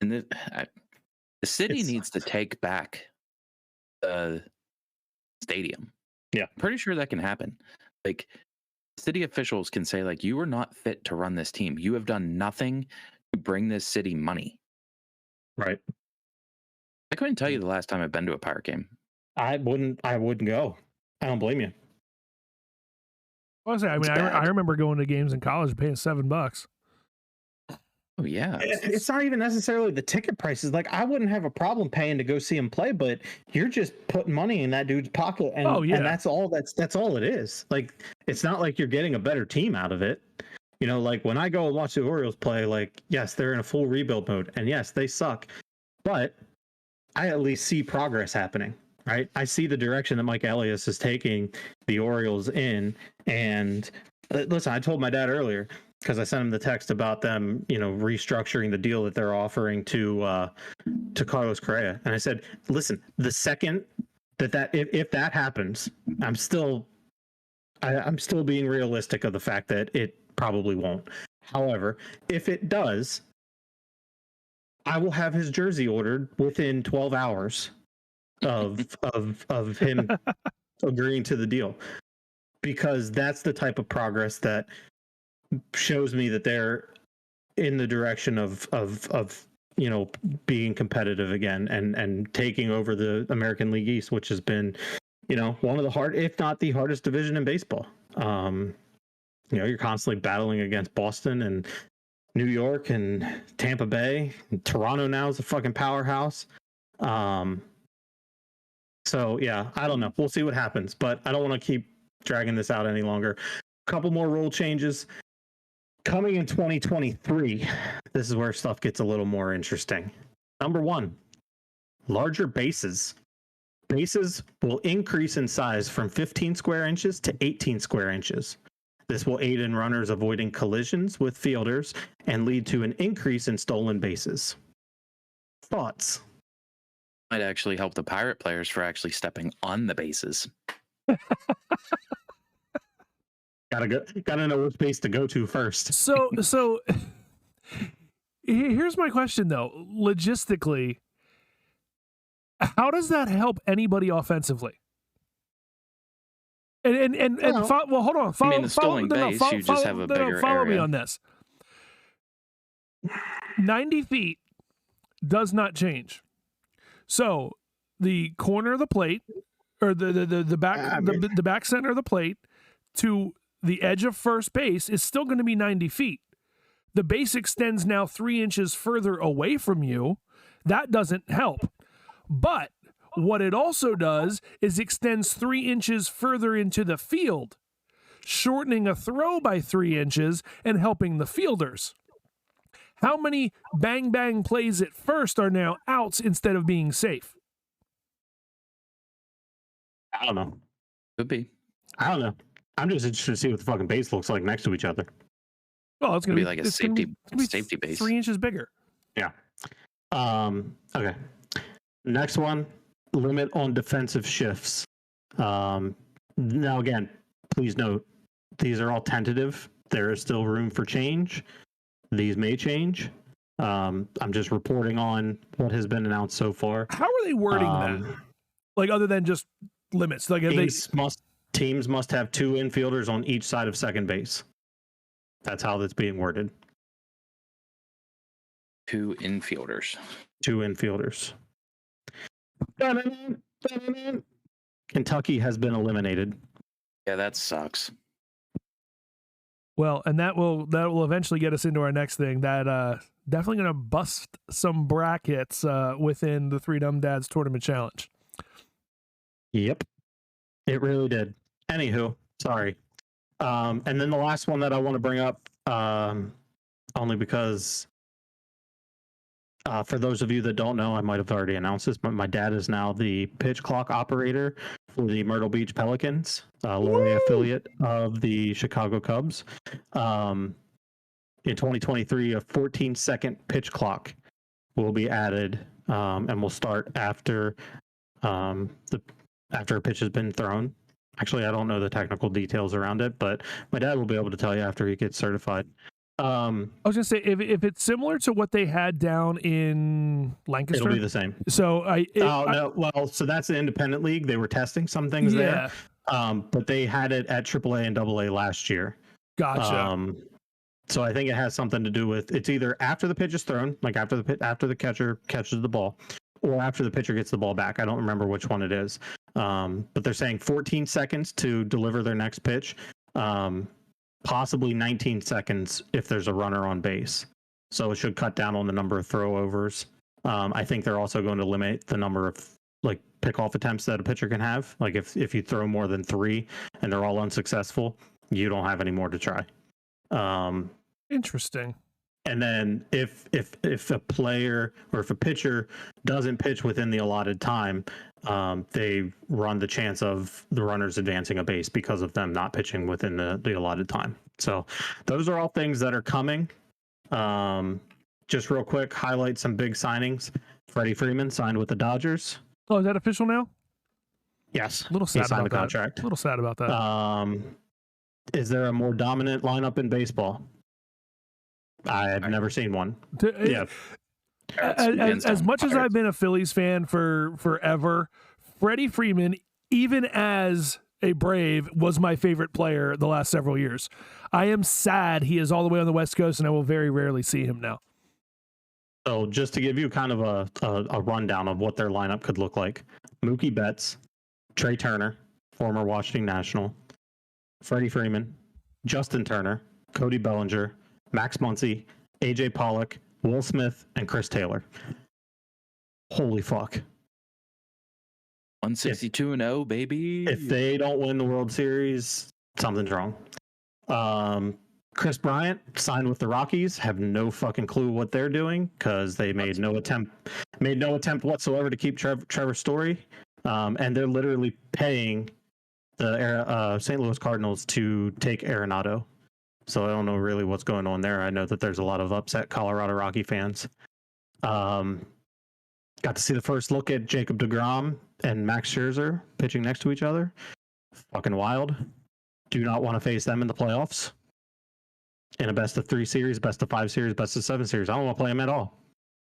And the city needs to take back the stadium. Yeah. I'm pretty sure that can happen. Like, city officials can say, like, you are not fit to run this team. You have done nothing to bring this city money. Right. I couldn't tell you the last time I've been to a Pirate game. I wouldn't go. I don't blame you. Honestly, I remember going to games in college and paying $7. Oh yeah, it's not even necessarily the ticket prices. Like, I wouldn't have a problem paying to go see him play, but you're just putting money in that dude's pocket, and and that's all. That's all it is. Like, it's not like you're getting a better team out of it. Like when I go and watch the Orioles play, like, yes, they're in a full rebuild mode, and yes, they suck, but I at least see progress happening. Right, I see the direction that Mike Elias is taking the Orioles in, and listen, I told my dad earlier, because I sent him the text about them, restructuring the deal that they're offering to Carlos Correa, and I said, listen, the second that if that happens, I'm still being realistic of the fact that it probably won't. However, if it does, I will have his jersey ordered within 12 hours of him agreeing to the deal, because that's the type of progress that shows me that they're in the direction of being competitive again and taking over the American League East, which has been one of the hard, if not the hardest division in baseball. You're constantly battling against Boston and New York and Tampa Bay, and Toronto now is a fucking powerhouse. So yeah, I don't know. We'll see what happens, but I don't want to keep dragging this out any longer. A couple more rule changes coming in 2023. This is where stuff gets a little more interesting. Number 1, larger bases. Bases will increase in size from 15 square inches to 18 square inches. This will aid in runners avoiding collisions with fielders and lead to an increase in stolen bases. Thoughts? Might actually help the Pirate players for actually stepping on the bases. Gotta know which base to go to first. So here's my question though. Logistically, how does that help anybody offensively? And well, hold on. I mean, the stolen base, you just have a bigger follow area. me on this. 90 feet does not change. So the corner of the plate, or the back the back center of the plate to the edge of first base is still going to be 90 feet. The base extends now 3 inches further away from you. That doesn't help. But what it also does is extends 3 inches further into the field, shortening a throw by 3 inches and helping the fielders. How many bang plays at first are now outs instead of being safe? I don't know. Could be. I don't know. I'm just interested to see what the fucking base looks like next to each other. Well, it's going to be like a safety base. 3 inches bigger. Yeah. Okay. Next one, limit on defensive shifts. Now again, please note, these are all tentative. There is still room for change. These may change. I'm just reporting on what has been announced so far. How are they wording that? Like, other than just limits? Like, teams must have 2 infielders on each side of second base. That's how that's being worded. 2 infielders. 2 infielders. Kentucky has been eliminated. Yeah, that sucks. Well, and that will eventually get us into our next thing. That definitely going to bust some brackets within the Three Dumb Dads Tournament Challenge. Yep, it really did. Anywho, sorry. And then the last one that I want to bring up, only because for those of you that don't know, I might have already announced this, but my dad is now the pitch clock operator for the Myrtle Beach Pelicans, lowly affiliate of the Chicago Cubs. In 2023, a 14-second pitch clock will be added, and will start after after a pitch has been thrown. Actually, I don't know the technical details around it, but my dad will be able to tell you after he gets certified. I was gonna say, if it's similar to what they had down in Lancaster, it'll be the same. So no, well, so that's the independent league. They were testing some things there, but they had it at AAA and AA last year. Gotcha. So I think it has something to do with, it's either after the pitch is thrown, like after the catcher catches the ball, or after the pitcher gets the ball back. I don't remember which one it is. But they're saying 14 seconds to deliver their next pitch. Possibly 19 seconds if there's a runner on base. So it should cut down on the number of throwovers. I think they're also going to limit the number of like pickoff attempts that a pitcher can have. Like if you throw more than 3 and they're all unsuccessful, you don't have any more to try. Interesting. And then if a player or if a pitcher doesn't pitch within the allotted time, they run the chance of the runners advancing a base because of them not pitching within the allotted time. So those are all things that are coming. Just real quick, highlight some big signings. Freddie Freeman signed with the Dodgers. Oh, is that official now? Yes. A little sad he signed about a contract. that. A little sad about that. Is there a more dominant lineup in baseball? I've never seen one. Yeah. As much as I've been a Phillies fan for forever, Freddie Freeman, even as a Brave, was my favorite player the last several years. I am sad he is all the way on the West Coast, and I will very rarely see him now. So just to give you kind of a rundown of what their lineup could look like. Mookie Betts, Trey Turner, former Washington National, Freddie Freeman, Justin Turner, Cody Bellinger, Max Muncy, AJ Pollock, Will Smith, and Chris Taylor. Holy fuck. 162-0, baby. If they don't win the World Series, something's wrong. Chris Bryant signed with the Rockies. Have no fucking clue what they're doing because they made no attempt whatsoever to keep Trevor Story, and they're literally paying the St. Louis Cardinals to take Arenado. So I don't know really what's going on there. I know that there's a lot of upset Colorado Rocky fans. Got to see the first look at Jacob deGrom and Max Scherzer pitching next to each other. Fucking wild. Do not want to face them in the playoffs. In a best of 3 series, best of 5 series, best of 7 series. I don't want to play them at all.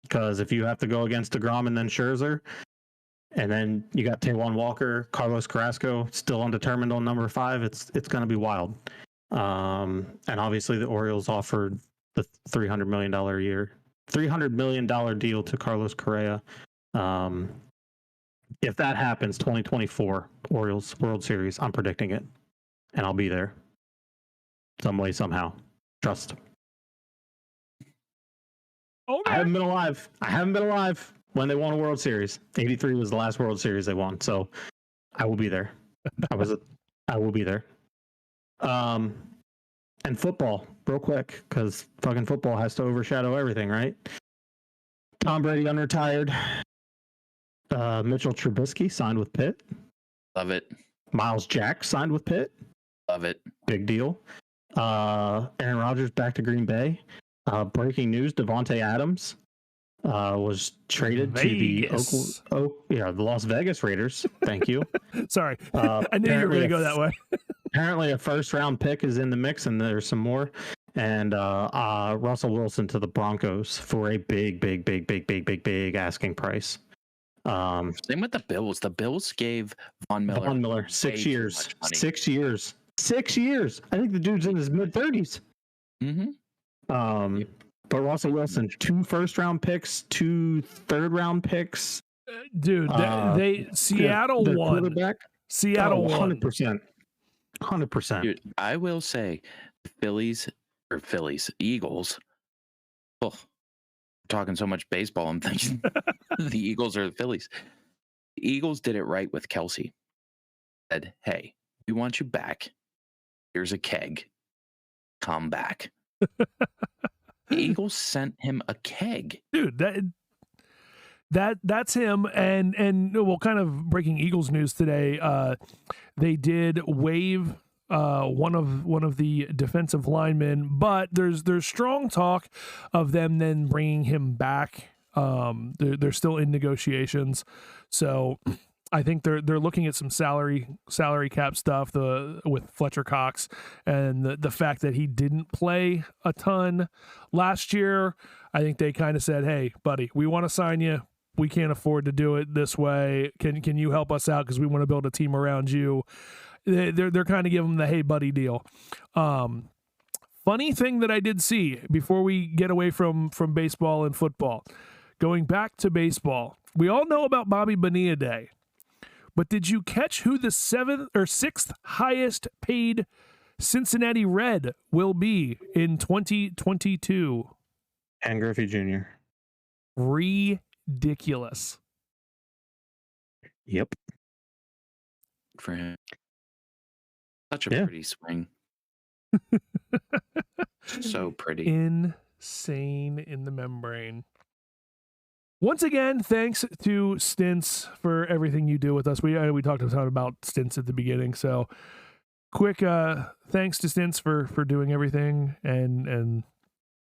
Because if you have to go against deGrom and then Scherzer, and then you got Taijuan Walker, Carlos Carrasco, still undetermined on number 5, it's going to be wild. And obviously the Orioles offered the $300 million deal to Carlos Correa. If that happens, 2024 Orioles World Series, I'm predicting it, and I'll be there some way, somehow. Trust. Okay. I haven't been alive when they won a World Series. 83 was the last World Series they won, so I will be there. I will be there. And football, real quick, because fucking football has to overshadow everything, right? Tom Brady unretired. Mitchell Trubisky signed with Pitt. Love it. Miles Jack signed with Pitt. Love it. Big deal. Aaron Rodgers back to Green Bay. Breaking news: Devontae Adams was traded to the Las Vegas Raiders. Thank you. Sorry, I knew you were going to go that way. Apparently, a first-round pick is in the mix, and there's some more. And Russell Wilson to the Broncos for a big asking price. Same with the Bills. The Bills gave Von Miller 6 years. 6 years. 6 years. I think the dude's in his mid-30s. Mm-hmm. But Russell Wilson, 2 first-round picks, 2 third-round picks. Dude, Seattle won. Quarterback. Seattle won. 100%. Dude, I will say, Eagles. Oh, talking so much baseball, I'm thinking the Eagles or the Phillies. The Eagles did it right with Kelsey. Said, hey, we want you back. Here's a keg. Come back. The Eagles sent him a keg. Dude, that's him. And well, kind of breaking Eagles news today. They did waive one of the defensive linemen, but there's strong talk of them then bringing him back. They're still in negotiations, so I think they're looking at some salary cap stuff with Fletcher Cox and the fact that he didn't play a ton last year. I think they kind of said, "Hey, buddy, we want to sign you. We can't afford to do it this way. Can you help us out because we want to build a team around you?" They're kind of giving him the "hey, buddy" deal. Funny thing that I did see before we get away from baseball and football, going back to baseball, we all know about Bobby Bonilla Day. But did you catch who the 7th or 6th highest paid Cincinnati Red will be in 2022? Ken Griffey Jr. Ridiculous. Yep. For him. Such a pretty swing. So pretty. Insane in the membrane. Once again, thanks to Stints for everything you do with us. We talked a ton about Stints at the beginning, so quick thanks to Stints for doing everything and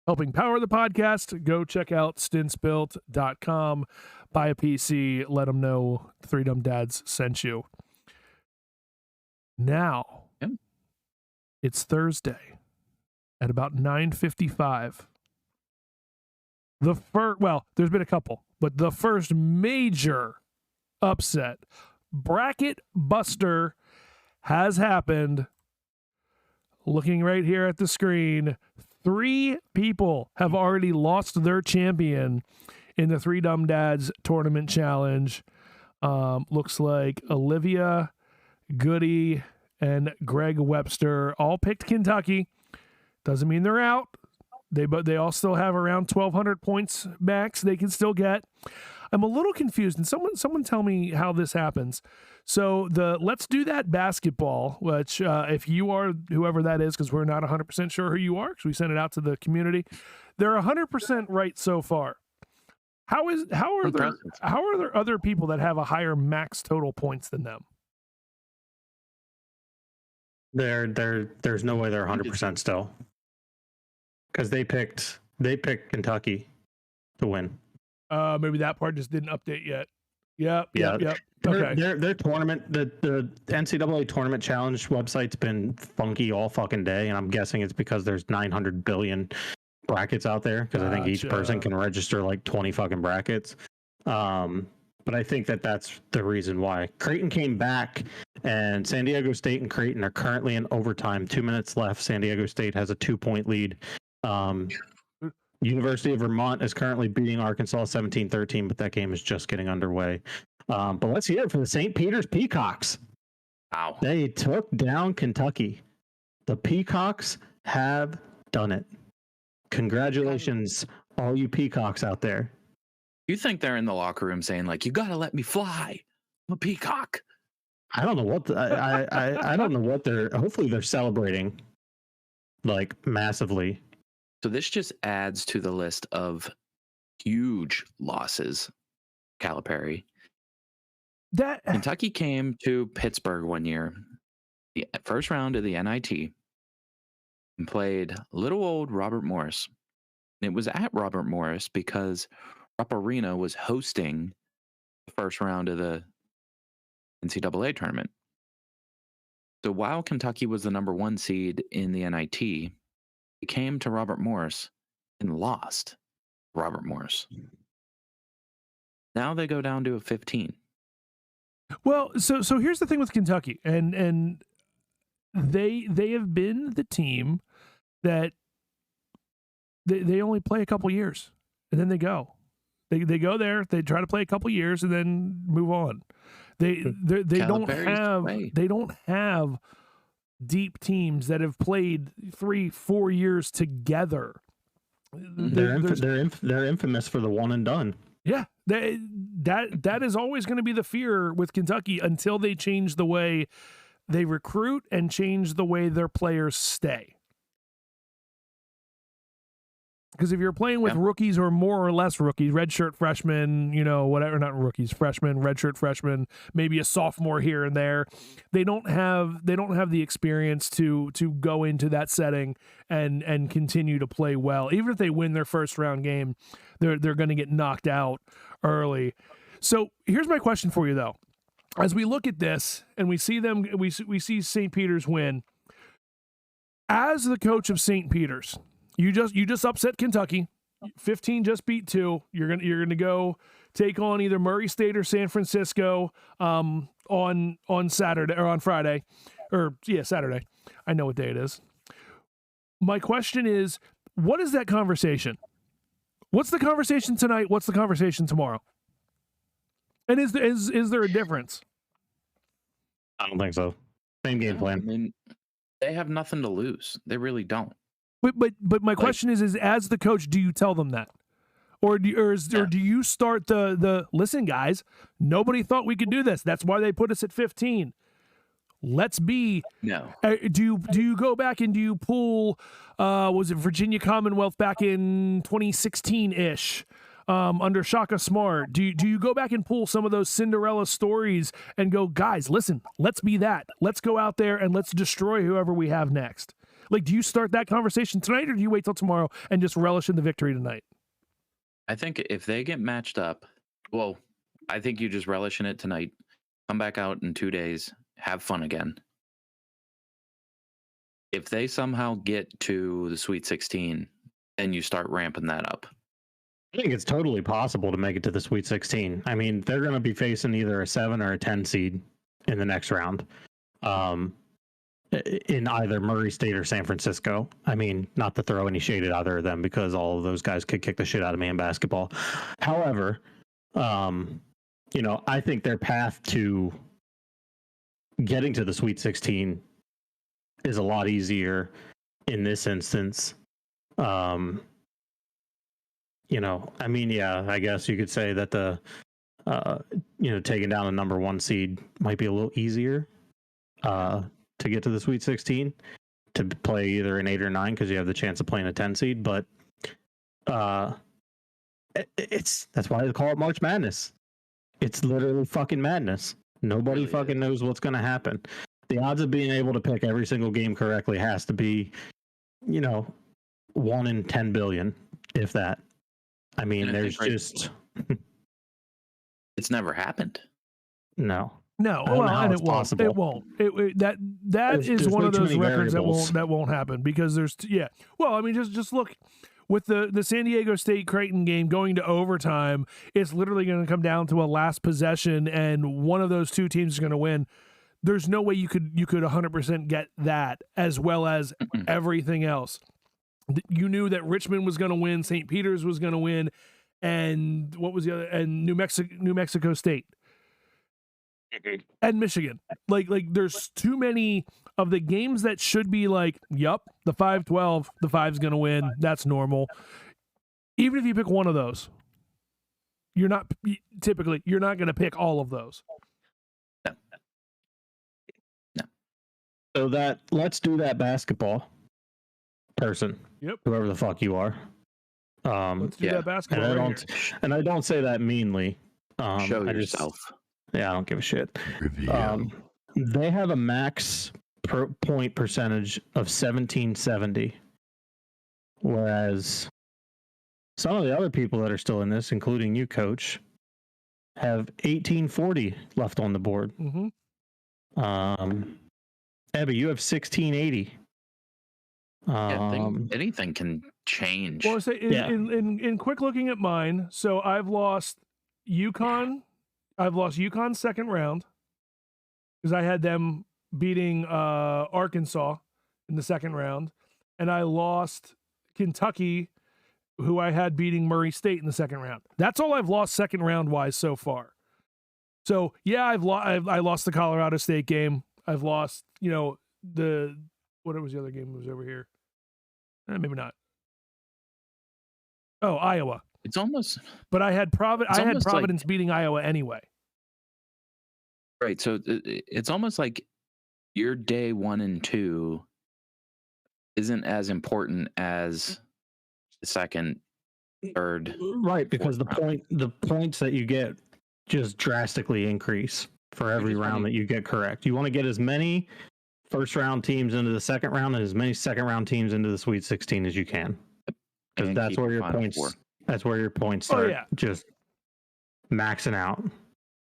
helping power the podcast. Go check out stintsbuilt.com, buy a PC, let them know 3 Dumb Dads sent you. Now, It's Thursday at about 9:55. There's been a couple, but the first major upset, bracket buster, has happened. Looking right here at the screen, 3 people have already lost their champion in the 3 Dumb Dads tournament challenge. Looks like Olivia, Goody, and Greg Webster all picked Kentucky. Doesn't mean they're out. They all still have around 1,200 points max they can still get. I'm a little confused, and someone tell me how this happens. So the Let's Do That basketball, which if you are whoever that is, because we're not 100% sure who you are, because we sent it out to the community, they're 100% right so far. How are there other people that have a higher max total points than them? There's no way they're 100% still, because they picked Kentucky to win. Maybe that part just didn't update yet. Yep. Okay. Their tournament, the NCAA Tournament Challenge website's been funky all fucking day, and I'm guessing it's because there's 900 billion brackets out there, because I think each person can register like 20 fucking brackets. But I think that's the reason why. Creighton came back, and San Diego State and Creighton are currently in overtime. 2 minutes left. San Diego State has a 2-point lead. University of Vermont is currently beating Arkansas 17-13, but that game is just getting underway. But let's hear it for the St. Peter's Peacocks. Wow. They took down Kentucky. The Peacocks have done it. Congratulations, all you Peacocks out there. You think they're in the locker room saying, like, you got to let me fly. I'm a peacock. I don't know what I don't know what hopefully they're celebrating like massively. So this just adds to the list of huge losses. Calipari. Kentucky came to Pittsburgh one year, the first round of the NIT, and played little old Robert Morris. And it was at Robert Morris because Rupp Arena was hosting the first round of the NCAA tournament. So while Kentucky was the number 1 seed in the NIT, it came to Robert Morris and lost Robert Morris. Now they go down to a 15. Well, so here's the thing with Kentucky, and they have been the team that they only play a couple years and then they go. They go there, they try to play a couple years and then move on. They don't have deep teams that have played 3-4 years together. They're infamous for the one and done. Yeah, that is always going to be the fear with Kentucky until they change the way they recruit and change the way their players stay. Because if you're playing with rookies or more or less rookies, redshirt freshmen, whatever, not rookies, freshmen, redshirt freshmen, maybe a sophomore here and there, they don't have the experience to go into that setting and continue to play well. Even if they win their first round game, they're going to get knocked out early. So here's my question for you though. As we look at this and we see them, we see St. Peter's win. As the coach of St. Peter's, you just upset Kentucky. 15 just beat 2. You're gonna go take on either Murray State or San Francisco on Saturday or on Friday, Saturday. I know what day it is. My question is, what is that conversation? What's the conversation tonight? What's the conversation tomorrow? And is there a difference? I don't think so. Same game plan. I mean, they have nothing to lose. They really don't. But my question is as the coach, do you tell them that? Or do you start the listen, guys, nobody thought we could do this. That's why they put us at 15. Let's be. No. Do you go back and do you pull, was it Virginia Commonwealth back in 2016-ish under Shaka Smart? Do you go back and pull some of those Cinderella stories and go, guys, listen, let's be that. Let's go out there and let's destroy whoever we have next. Like, do you start that conversation tonight or do you wait till tomorrow and just relish in the victory tonight? I think if they get matched up, well, I think you just relish in it tonight. Come back out in 2 days, have fun again. If they somehow get to the Sweet 16, then you start ramping that up. I think it's totally possible to make it to the Sweet 16. I mean, they're going to be facing either a 7 or a 10 seed in the next round. In either Murray State or San Francisco. I mean, not to throw any shade at either of them because all of those guys could kick the shit out of me in basketball. However, I think their path to getting to the Sweet 16 is a lot easier in this instance. I mean, yeah, I guess you could say that the taking down a number 1 seed might be a little easier to get to the Sweet 16, to play either an 8 or 9 because you have the chance of playing a 10 seed. But that's why they call it March Madness. It's literally fucking madness. Nobody really fucking knows what's going to happen. The odds of being able to pick every single game correctly has to be, 1 in 10 billion, if that. I mean, there's just... It's never happened. No. No, well, and it won't. Possible. It won't. There's one of those records that won't happen because there's Well, I mean, just look with the San Diego State Creighton game going to overtime. It's literally going to come down to a last possession, and one of those two teams is going to win. There's no way you could 100% get that as well as everything else. You knew that Richmond was going to win, St. Peter's was going to win, and what was the other? And New Mexico State. And Michigan. Like there's too many of the games that should be like, yup, the 5-12, the 5's going to win. That's normal. Even if you pick one of those, you're not going to pick all of those. No. So let's do that basketball person. Yep. Whoever the fuck you are. Let's do that basketball. And I don't say that meanly. Show yourself. Yeah, I don't give a shit. They have a max point percentage of 1770, whereas some of the other people that are still in this, including you, Coach, have 1840 left on the board. Mm-hmm. Ebby, you have 1680. Anything can change. Well, in quick looking at mine, so I've lost UConn. I've lost UConn second round because I had them beating Arkansas in the second round, and I lost Kentucky, who I had beating Murray State in the second round. That's all I've lost second round wise so far. So yeah, I lost the Colorado State game. I've lost, what was the other game that was over here? Maybe not. Oh, Iowa. It's almost. But I had Providence beating Iowa anyway. Right. So it's almost like your day 1 and 2 isn't as important as the second, third. Right, because the points that you get just drastically increase for every round that you get correct. You want to get as many first round teams into the second round and as many second round teams into the Sweet 16 as you can. Because that's where your points. That's where your points start just maxing out.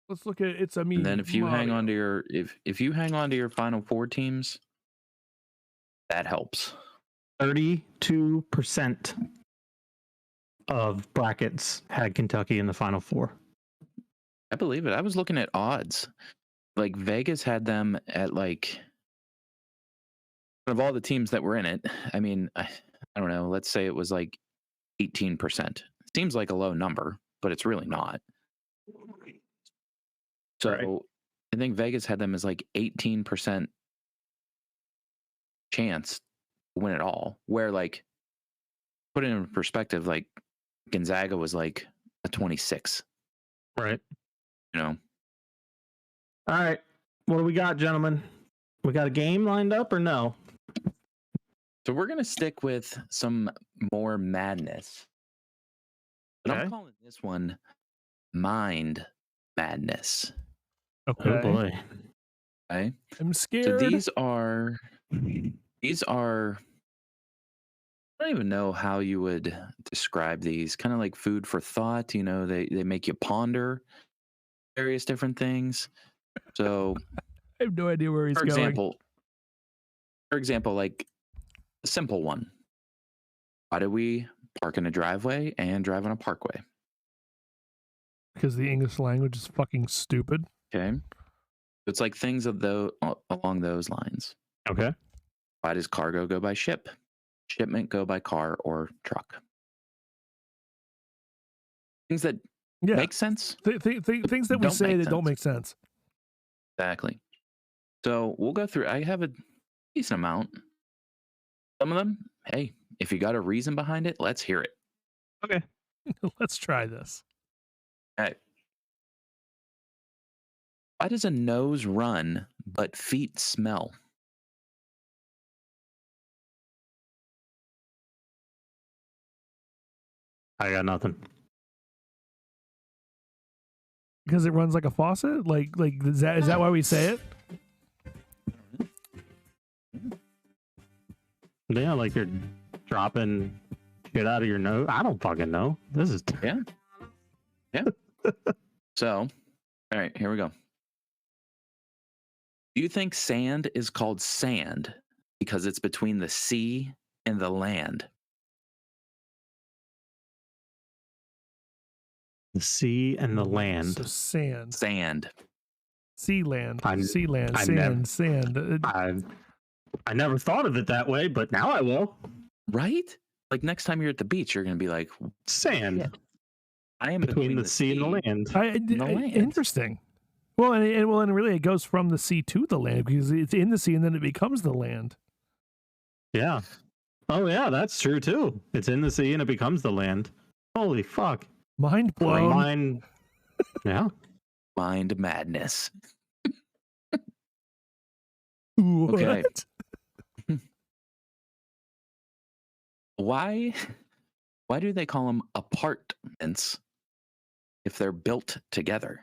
Let's look at it's. I mean, and then if you hang on to your if you hang on to your Final Four teams, that helps. 32% of brackets had Kentucky in the Final Four. I believe it. I was looking at odds. Like Vegas had them at of all the teams that were in it. I mean, I don't know. Let's say it was like 18%. Seems like a low number, but it's really not. So right. I think Vegas had them as like 18% chance to win it all. Where put it in perspective, Gonzaga was like a 26. Right. All right. What do we got, gentlemen? We got a game lined up or no? So we're going to stick with some more madness. But I'm calling this one Mind Madness. Okay. Oh boy. Okay. I'm scared. So these are I don't even know how you would describe these. Kind of like food for thought, they make you ponder various different things. So I have no idea where he's going. For example, like a simple one. Why do we park in a driveway and drive on a parkway? Because the English language is fucking stupid. Okay. It's like things along those lines. Okay. Why does cargo go by ship? Shipment go by car or truck? Things that make sense. Things that we say that don't make sense. Exactly. So we'll go through. I have a decent amount. Some of them, hey, if you got a reason behind it, let's hear it. Okay. Let's try this. Okay. Why does a nose run but feet smell? I got nothing. Because it runs like a faucet? Like is that why we say it? Yeah, like you're dropping shit out of your nose. I don't fucking know. This is Yeah. So, all right, here we go. Do you think sand is called sand because it's between the sea and the land? the sea and the land. So sand. Sand. Sea land. I- Sea land. I Sand. never- Sand. I never thought of it that way, but now I will. Right? Like next time you're at the beach, you're going to be like, Sand Yeah. I am between the sea and the land. land. Interesting. Well, and really, it goes from the sea to the land because it's in the sea and then it becomes the land. Yeah. Oh yeah, that's true too. It's in the sea and it becomes the land. Holy fuck. Mind blown. Mine. Yeah. Mind madness. What? Okay. Why do they call them apartments if they're built together?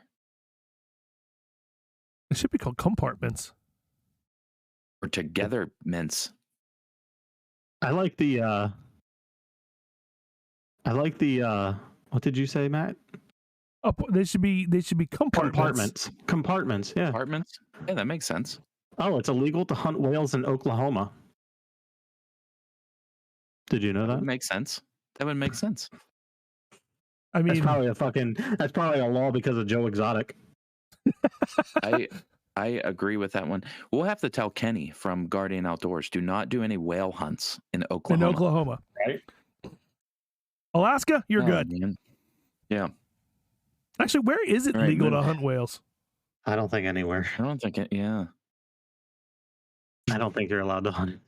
It should be called compartments. Or togetherments? I like the what did you say, Matt? They should be compartments. Compartments, yeah. Apartments? Yeah, that makes sense. Oh, it's illegal to hunt whales in Oklahoma. Did you know That that? would make sense. That would make sense. I That's mean, probably a law because of Joe Exotic. I agree with that one. We'll have to tell Kenny from Guardian Outdoors, do not do any whale hunts in in Oklahoma. Oklahoma. Right. Alaska, you're Oh, good. man. Yeah. Actually, where is it All right, legal to move. hunt whales? I don't think anywhere. I don't think it, yeah. I don't think you're allowed to hunt.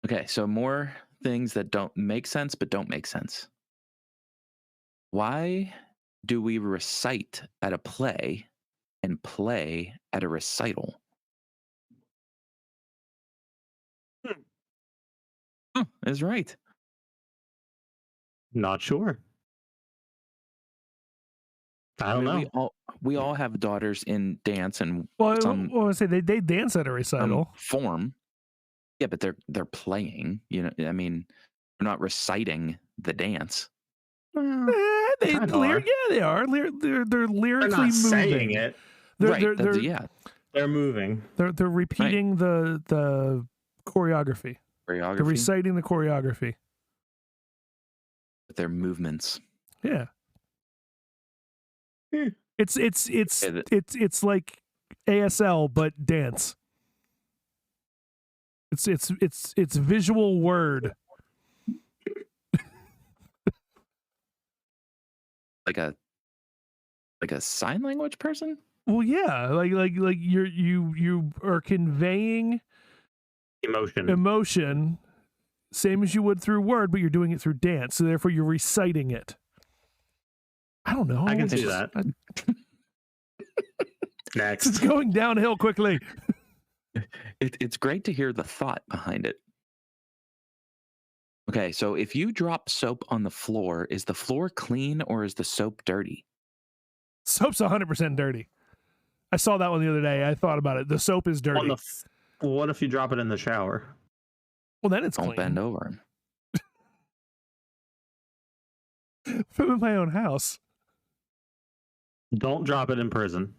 Okay, so more things that don't make sense but don't make sense. Why do we recite at a play and play at a recital? Is right. Not sure. I don't mean, know. we all have daughters in dance and Well, some I say they dance at a recital. form. Yeah, but they're playing. You know, I mean, they're not reciting the dance. They kinda are. yeah, they are. They're They're lyrically not moving. saying it. Right. Yeah. They're moving. They're repeating the choreography. They're Choreography. reciting the choreography. With their movements. Yeah. Hmm. It's Yeah, it's like ASL but dance. It's visual word. Like a sign language person? Well, yeah, like you are conveying emotion, same as you would through word, but you're doing it through dance. So therefore, you're reciting it. I don't know. I can see that. It's Next. going downhill quickly. It's great to hear the thought behind it. Okay, so if you drop soap on the floor, is the floor clean or is the soap dirty? Soap's 100% dirty. I saw that one the other day. I thought about it. The soap is dirty. What if you drop it in the shower? Well, then it's Don't clean. bend over. If I'm in my own house. Don't drop it in prison.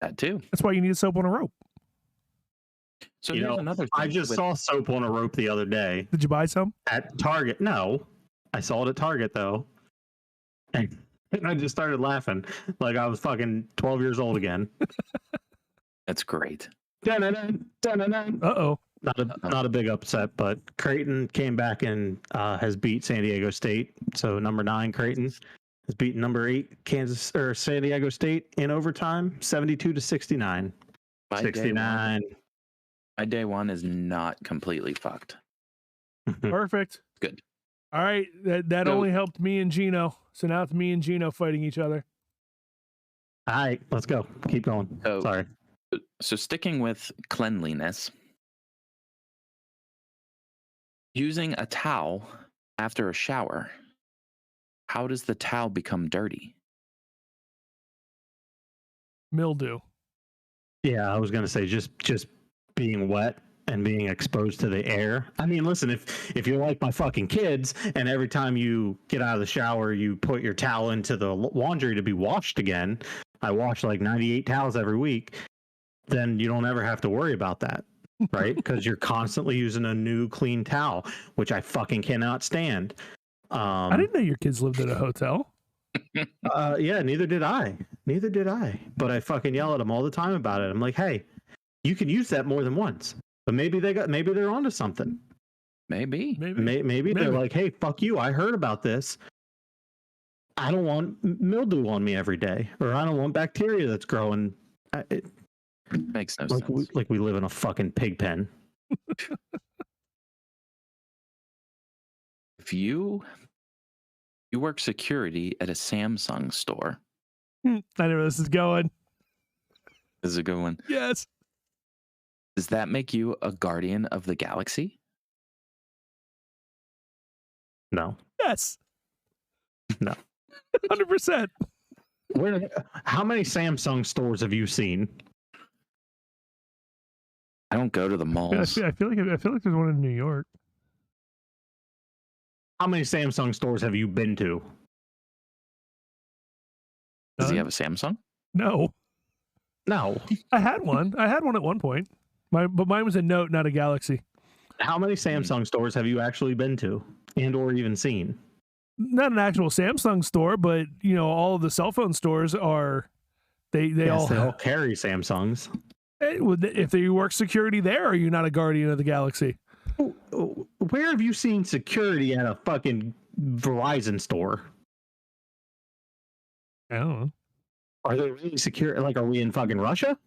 That too. That's why you need soap on a rope. So You here's know, another thing. I just saw soap on a rope the other day Did you buy some? at Target. No, I saw it at Target though. And I just started laughing like I was fucking 12 years old again. That's great. Dun-dun-dun, dun-dun-dun. Uh-oh. Not a big upset, but Creighton came back and has beat San Diego State. So number 9 Creighton has beaten number 8 San Diego State in overtime, 72-69. My day 69. My day one is not completely fucked. Perfect. Good. All right. That So- only helped me and Gino. So now it's me and Gino fighting each other. All right, let's go. Keep going. So- Sorry. So sticking with cleanliness, using a towel after a shower, how does the towel become dirty? Mildew. Yeah, I was gonna say just being wet and being exposed to the air. I mean, listen, if you're like my fucking kids, and every time you get out of the shower, you put your towel into the laundry to be washed again. I wash like 98 towels every week. Then you don't ever have to worry about that, right? Because you're constantly using a new clean towel, which I fucking cannot stand. I didn't know your kids lived at a hotel. Yeah, neither did I. But I fucking yell at them all the time about it. I'm like, hey, you can use that more than once. But maybe they're onto something. Maybe. Maybe they're like, hey, fuck you. I heard about this. I don't want mildew on me every day, or I don't want bacteria that's growing. Makes no Like sense. we live in a fucking pig pen. If you work security at a Samsung store, I know where this is going. this is a good one. Yes. Does that make you a guardian of the galaxy? No. Yes. No. 100%. How many Samsung stores have you seen? I don't go to the I malls. feel like there's one in New York. How many Samsung stores have you been to? Does he None? have a Samsung? No. No. I had one. I had one at one point. But mine was a Note, not a Galaxy. How many Samsung stores have you actually been to and or even seen? Not an actual Samsung store, but all of the cell phone stores are. They Yes, they all all. carry Samsungs. If you work security there, are you not a guardian of the galaxy? Where have you seen security at a fucking Verizon store? I don't know. Are they really secure? Like, are we in fucking Russia?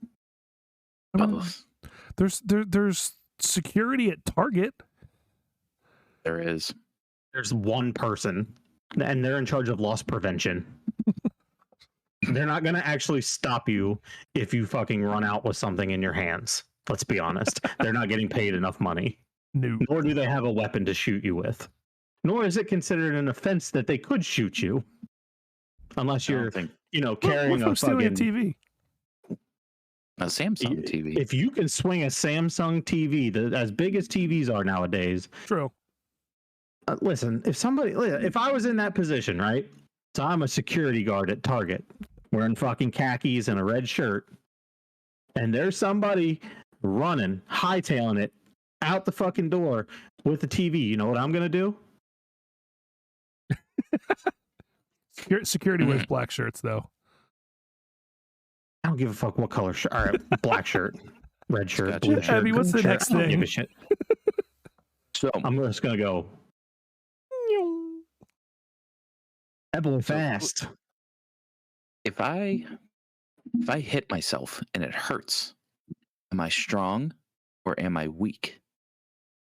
I don't know. Both. There's security at Target. There is. There's one person, and they're in charge of loss prevention. They're not going to actually stop you if you fucking run out with something in your hands. Let's be honest. They're not getting paid enough money. No. Nor do they have a weapon to shoot you with. Nor is it considered an offense that they could shoot you. Unless I you're, don't think carrying What a if stealing a fucking TV? a Samsung TV. If you can swing a Samsung TV, as big as TVs are nowadays, True. listen, if I was in that position, right? So I'm a security guard at Target, wearing fucking khakis and a red shirt, and there's somebody running, hightailing it out the fucking door with the TV. You know what I'm gonna do? Security wears black shirts, though. I don't give a fuck what color shirt. All right, black shirt, red shirt, Gotcha. blue shirt. Abby, what's the green next shirt. I don't give thing? a shit. So I'm just gonna go heavily fast. if I hit myself and it hurts, am I strong or am I weak?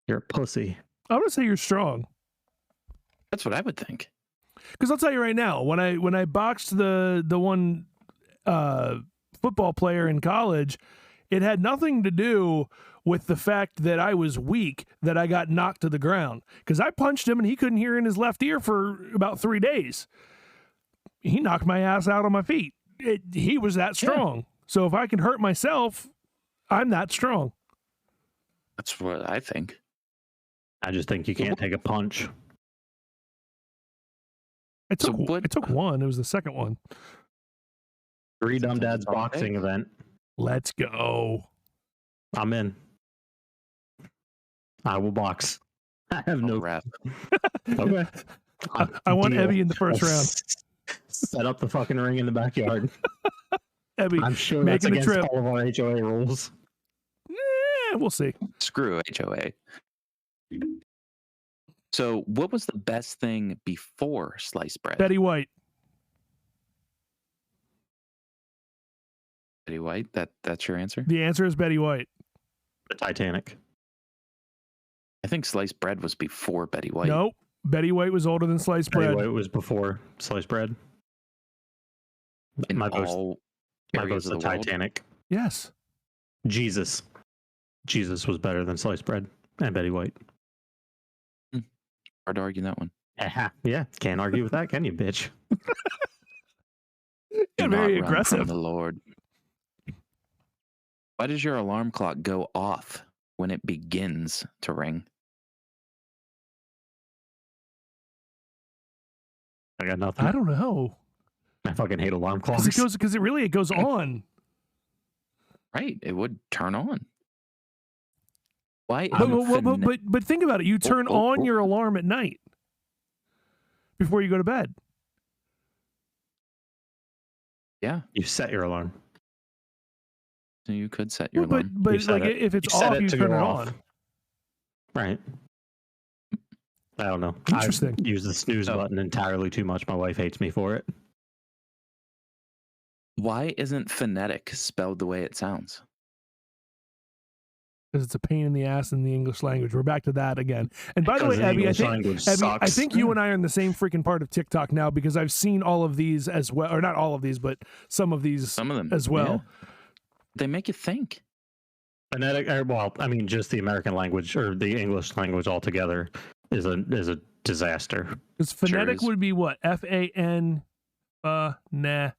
You're a pussy. I'm gonna say you're strong. That's what I would think. Because I'll tell you right now, when I boxed the one football player in college, it had nothing to do with the fact that I was weak, that I got knocked to the ground. Because I punched him and he couldn't hear in his left ear for about 3 days. He knocked my ass out on my feet. He was that strong. Yeah. So if I can hurt myself, I'm that strong. That's what I think. I just think you can't take a punch. I took one. It was the second one. Three Dumb Dads boxing event. Let's go. I'm in. I will box. I have no rap. Okay. I want Ebby in the first round. Set up the fucking ring in the backyard. Ebby, I'm sure that's against all of our HOA rules. We'll see. Screw HOA. So, what was the best thing before sliced bread? Betty White. Betty White. That's your answer. The answer is Betty White. The Titanic. I think sliced bread was before Betty White. Nope. Betty White was older than sliced bread. Betty White was before sliced bread. In My vote's all the areas of the world. Titanic. Yes. Jesus was better than sliced bread and Betty White. Hard to argue that one. Yeah, can't argue with that, can you, bitch? You're Do not very run from aggressive. the Lord. Why does your alarm clock go off when it begins to ring? I got nothing. I don't know. I fucking hate alarm clocks. Because it goes on. Right, it would turn on. Why? But think about it. You turn on your alarm at night before you go to bed. Yeah, You set your alarm. so you could set your But alarm. but set like it. if it's You set off, it you to turn go it off. on. Right. I don't know. Interesting. I use the snooze Oh. button entirely too much. My wife hates me for it. Why isn't phonetic spelled the way it sounds? Because it's a pain in the ass in the English language. We're back to that again. And by the way, Because the Abby, English language I sucks. think you and I are in the same freaking part of TikTok now because I've seen all of these as well, or not all of these, but some of these Some of them as well. yeah. They make you think. Phonetic, well, I mean, just the American language or the English language altogether is a disaster. Because phonetic is. would be what? FAN NETIC.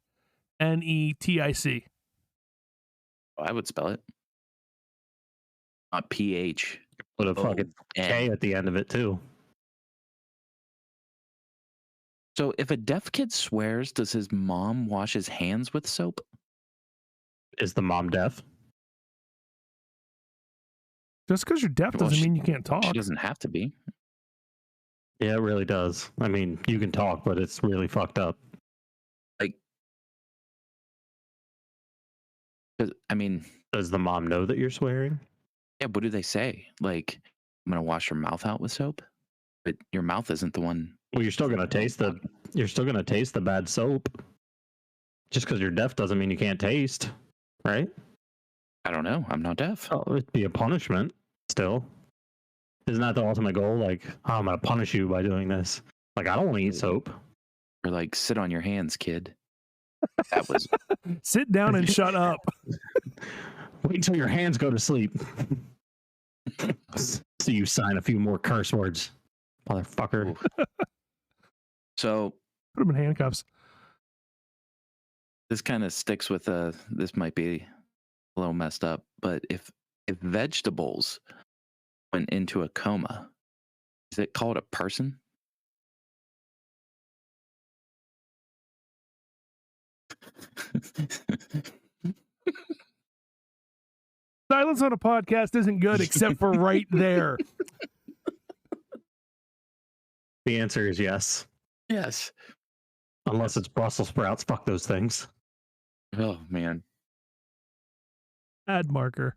I would spell it. Not PH. With a fucking K at the end of it too. So if a deaf kid swears, does his mom wash his hands with soap? Is the mom deaf? Just because you're deaf Well, doesn't she- mean you can't talk. She doesn't have to be. Yeah, it really does. I mean, you can talk, but it's really fucked up. 'Cause, I mean, Does the mom know that you're swearing? yeah, what do they say? Like, I'm gonna wash your mouth out with soap, but your mouth isn't the one. Well, you're still gonna taste the bad soap. Just because you're deaf doesn't mean you can't taste, right? I don't know. I'm not deaf. Oh, it'd be a punishment still. Isn't that the ultimate goal? Like, oh, I'm gonna punish you by doing this. Like, I don't want to eat soap. Or like, sit on your hands, kid. That was Sit down and shut up. Wait until your hands go to sleep. So you sign a few more curse words, motherfucker. so. Put him in handcuffs. This kind of sticks with this might be a little messed up, but if vegetables went into a coma, is it called a person? Silence on a podcast isn't good except for right there. The answer is yes. Yes. Unless it's Brussels sprouts. Fuck those things. Oh man. Add marker.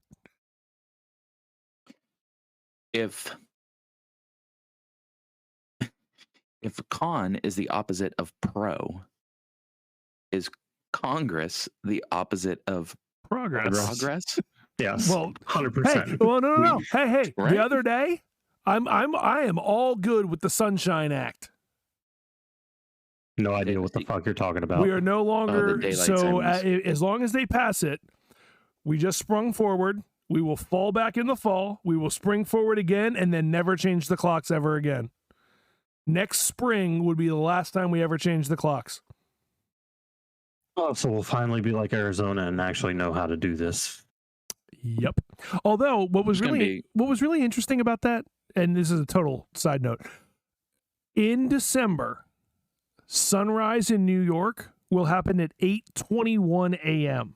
If con is the opposite of pro, is Congress the opposite of progress? Yes. Well, 100%. Hey, well, no. Hey. Right? The other day, I am all good with the Sunshine Act. No idea what the fuck you're talking about. We are no longer daylight so savings. as long as they pass it, we just sprung forward. We will fall back in the fall. We will spring forward again and then never change the clocks ever again. Next spring would be the last time we ever change the clocks. Oh, so we'll finally be like Arizona and actually know how to do this. Yep. Although what was really interesting about that, and this is a total side note, in December, sunrise in New York will happen at 8:21 a.m.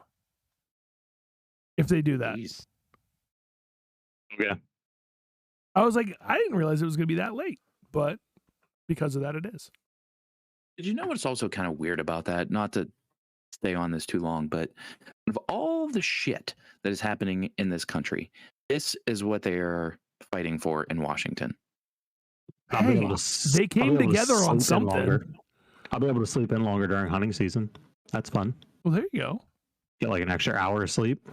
if they do that. Jeez. Yeah. I was like, I didn't realize it was going to be that late, but because of that, it is. Did you know what's also kind of weird about that? Not to stay on this too long, but of all the shit that is happening in this country, this is what they are fighting for in Washington. I'll be Hey, able to they came together on sleep in something. longer. I'll be able to sleep in longer during hunting season. That's fun. Well, there you go. Get like an extra hour of sleep.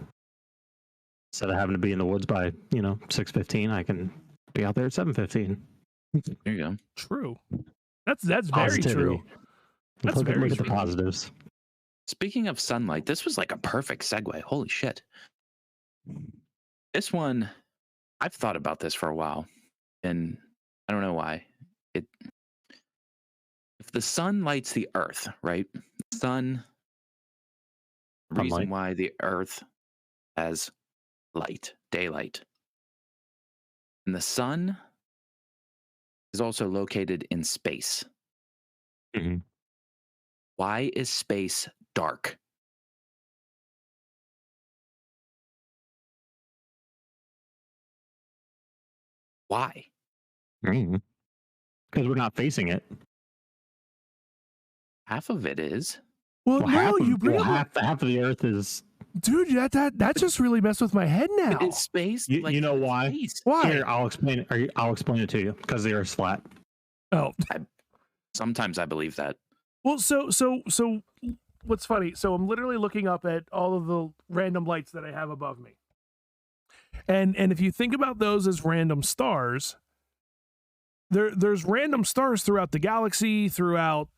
Instead of having to be in the woods by 6:15, I can be out there at 7:15. There you go. True. That's very Positivity. true. That's Look very at the true. positives. Speaking of sunlight, this was like a perfect segue. Holy shit. This one, I've thought about this for a while, and I don't know why. If the sun lights the earth, right? The sun, the reason Sunlight. why the earth has light, daylight. And the sun is also located in space. Mhm. Why is space dark? Why? Because we're not facing it. Half of it is. Well, no, you bring half of the Earth is. dude. That just really messed with my head now. Is space? You know why? Space. Why? Here, I'll explain it. I'll explain it to you. Because the Earth's flat. Oh, Sometimes I believe that. well, so what's funny? So I'm literally looking up at all of the random lights that I have above me, and if you think about those as random stars, there's random stars throughout the galaxy, throughout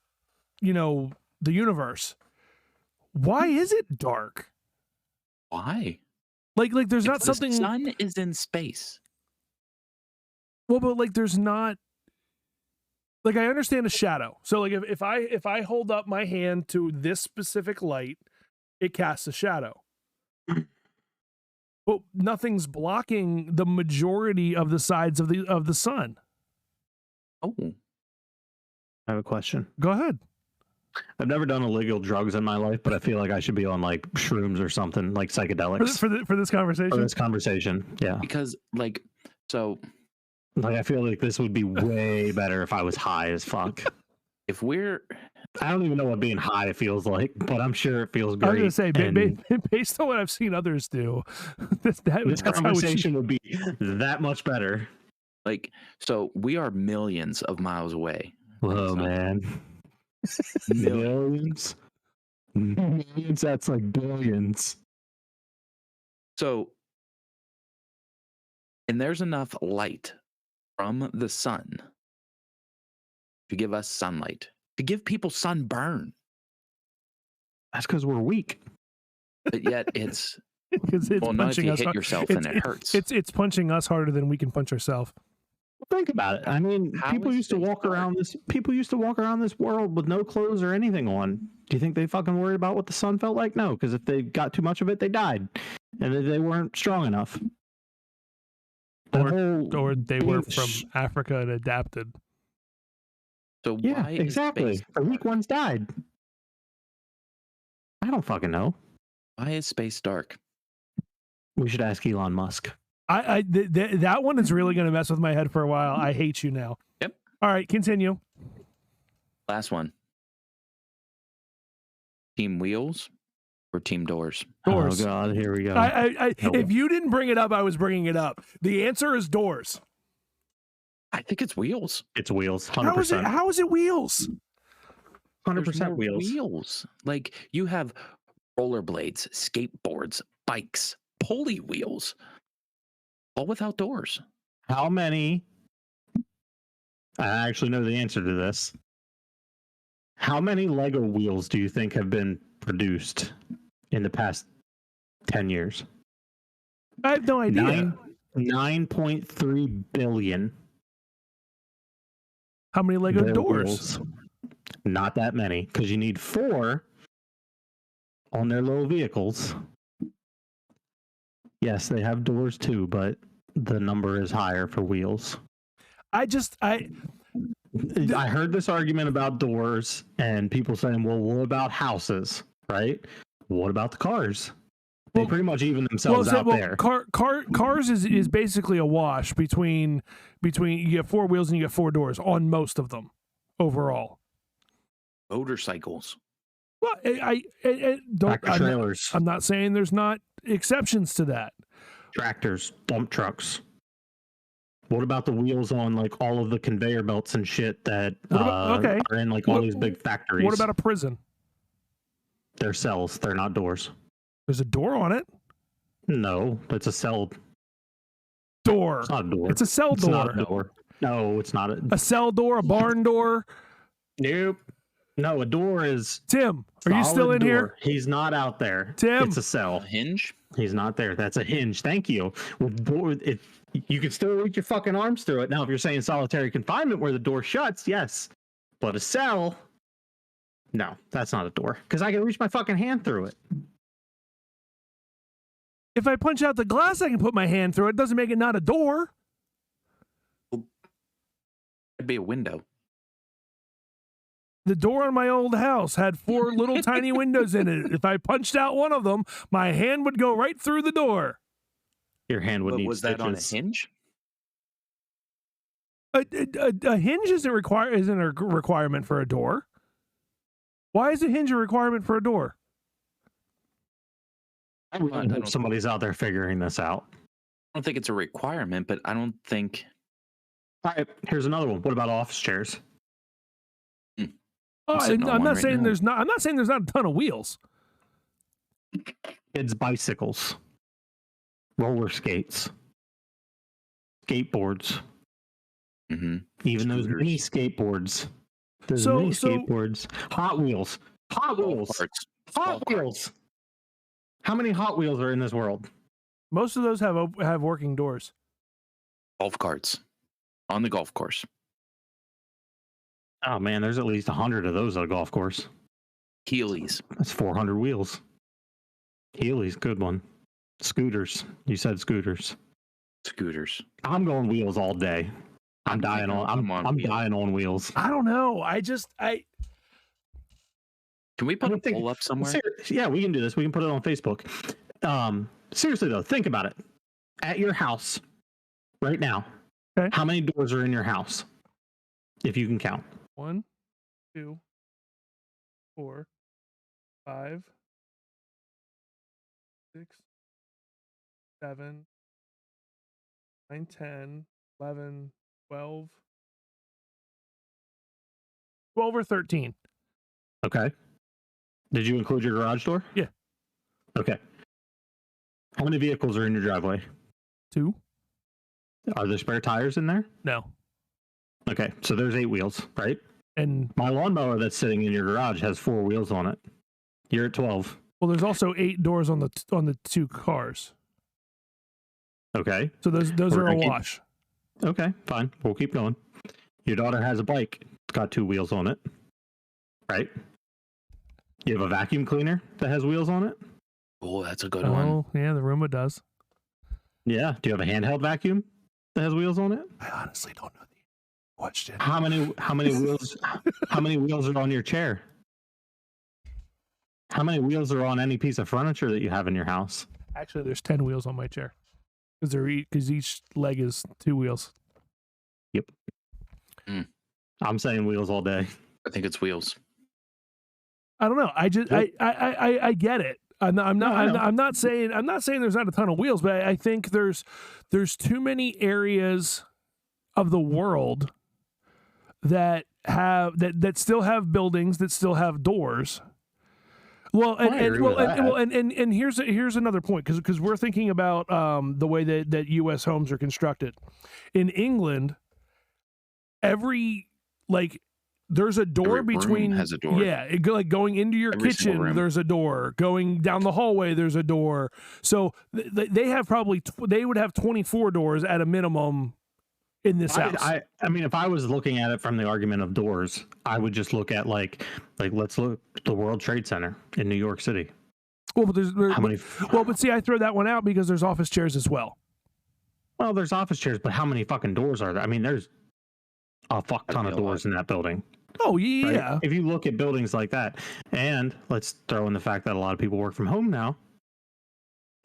the universe. Why is it dark? Why? Like there's not The something. sun is in space. Well, but like there's not. Like I understand a shadow. So like if I hold up my hand to this specific light, it casts a shadow. But nothing's blocking the majority of the sides of the sun. Oh, I have a question. Go ahead. I've never done illegal drugs in my life, but I feel like I should be on like shrooms or something, like psychedelics For this conversation. for this conversation. Yeah. because so Like I feel like this would be way better if I was high as fuck. if we're I don't even know what being high feels like, but I'm sure it feels I was great. gonna say, and based on what I've seen others do, this that's how it should- conversation would be that much better. so we are millions of miles away. Oh man, millions, millions. That's like billions. So, and there's enough light from the sun to give us sunlight, to give people sunburn, That's because we're weak. but yet it's because it's well, not if punching you us hit hard. yourself and it hurts. It's punching us harder than we can punch ourselves. Think about it. I mean, How people is used to space walk dark? around this. People used to walk around this world with no clothes or anything on. Do you think they fucking worried about what the sun felt like? No, because if they got too much of it, they died, and they weren't strong enough. Or they were being from Africa and adapted. So Yeah, why exactly. is space The weak dark? ones died. I don't fucking know. Why is space dark? We should ask Elon Musk. That one is really going to mess with my head for a while. I hate you now. Yep. All right, continue. Last one. Team wheels or team doors? Doors. Oh God, here we go. No. If you didn't bring it up, I was bringing it up. The answer is doors. I think it's wheels. It's wheels, How is 100%. How is it wheels? 100% more wheels. Wheels. Like you have rollerblades, skateboards, bikes, pulley wheels, all without doors. How many? I actually know the answer to this. How many Lego wheels do you think have been produced in the past 10 years? I have no idea. 9.3 billion. How many Lego Their doors? wheels. Not that many, because you need 4 on their little vehicles. Yes, they have doors too, but the number is higher for wheels. I heard this argument about doors and people saying, well, what about houses, right? What about the cars? They Well- pretty much even themselves out there. Cars is basically a wash between you get 4 wheels and you get 4 doors on most of them overall. Motorcycles. Well, I don't. Tractor trailers, I'm not saying there's not exceptions to that. tractors, dump trucks. What about the wheels on like all of the conveyor belts and shit that okay. are in like all What- these big factories? What about a prison? They're cells? They're not doors. There's a door on it. No, it's a cell. Door. It's not a door. It's a cell It's door. not a door. No, it's not A cell door, a barn door. Nope. No, a door is. Tim, are you still solid in door. here? He's not out there. Tim. It's a cell. A hinge? He's not there. That's a hinge. Thank you. With door, you can still reach your fucking arms through it. Now, if you're saying solitary confinement where the door shuts, yes. But a cell, no, that's not a door. Because I can reach my fucking hand through it. If I punch out the glass, I can put my hand through it. Doesn't make it not a door. It'd be a window. The door on my old house had 4 little tiny windows in it. If I punched out one of them, my hand would go right through the door. Your hand would But need was that on a stitches. hinge? A hinge isn't a requirement for a door. Why is a hinge a requirement for a door? I really hope somebody's out there figuring this out. I don't think it's a requirement, but I don't think. All right, here's another one. What about office chairs? Oh, sitting on I'm one not right saying now. there's not. I'm not saying there's not a ton of wheels. Kids' bicycles, roller skates, skateboards, even those Scooters. mini skateboards. Those So- mini so- skateboards. Hot Wheels. Hot Wheels. Parts. Hot Small Wheels. How many Hot Wheels are in this world? Most of those have working doors. Golf carts on the golf course. Oh man, there's at least 100 of those at a golf course. Heelys. That's 400 wheels. Heelys, good one. Scooters. You said scooters. Scooters. I'm going wheels all day. I'm dying on. I'm wheels. dying on wheels. I don't know. Can we put I a think- poll up somewhere? Yeah, we can do this. We can put it on Facebook. Seriously though, think about it. At your house, right now, Okay. how many doors are in your house? If you can count. 1, 2, 4, 5, 6, 7, 9, 10, 11, 12, 12 or 13. Okay. Did you include your garage door? Yeah. Okay. How many vehicles are in your driveway? 2? Are there spare tires in there? No. Okay, so there's 8 wheels, right? And My lawnmower that's sitting in your garage has 4 wheels on it. You're at 12. well, there's also 8 doors on the 2 cars. Okay. So those We're are a gonna keep- wash. Okay, fine. We'll keep going. Your daughter has a bike. It's got 2 wheels on it. Right? You have a vacuum cleaner that has wheels on it? Oh, that's a good one. Oh, yeah, the Roomba does. Yeah. Do you have a handheld vacuum that has wheels on it? I honestly don't know the question. How many wheels how many wheels are on your chair? How many wheels are on any piece of furniture that you have in your house? Actually, there's 10 wheels on my chair because each leg is 2 wheels. I'm saying wheels all day. I think it's wheels. I don't know. I just I get it. I'm not No, I know. I'm not saying there's not a ton of wheels, but I think there's too many areas of the world that have that still have buildings that still have doors. Well, I agree with that. and here's another point because we're thinking about the way that U.S. homes are constructed. In England, there's a door Every room between has a door. Yeah, like going into your Every single kitchen, room. there's a door. Going down the hallway, there's a door. So they have they would have 24 doors at a minimum in this house. I mean, if I was looking at it from the argument of doors, I would just look at like let's look at the World Trade Center in New York City. Well, but How many? but see, I throw that one out because there's office chairs as well. Well, there's office chairs, but how many fucking doors are there? I mean, there's a fuck ton of be a lot. doors in that building. Oh right? yeah, If you look at buildings like that, and let's throw in the fact that a lot of people work from home now.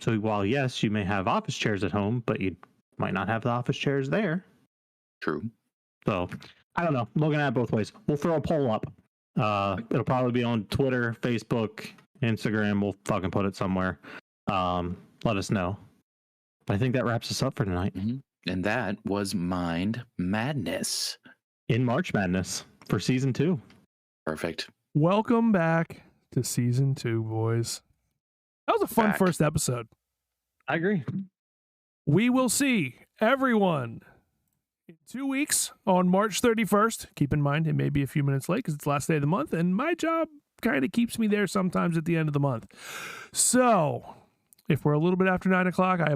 So while yes, you may have office chairs at home, but you might not have the office chairs there. True. So I don't know. Looking at it both ways. We'll throw a poll up. It'll probably be on Twitter, Facebook, Instagram. We'll fucking put it somewhere. Let us know. But I think that wraps us up for tonight. And that was Mind Madness. In March Madness for season 2. Perfect. welcome back to season 2, boys. That was a fun Back. first episode. I agree. We will see everyone in 2 weeks on March 31st. Keep in mind, it may be a few minutes late because it's the last day of the month, and my job kind of keeps me there sometimes at the end of the month. So if we're a little bit after 9 o'clock, I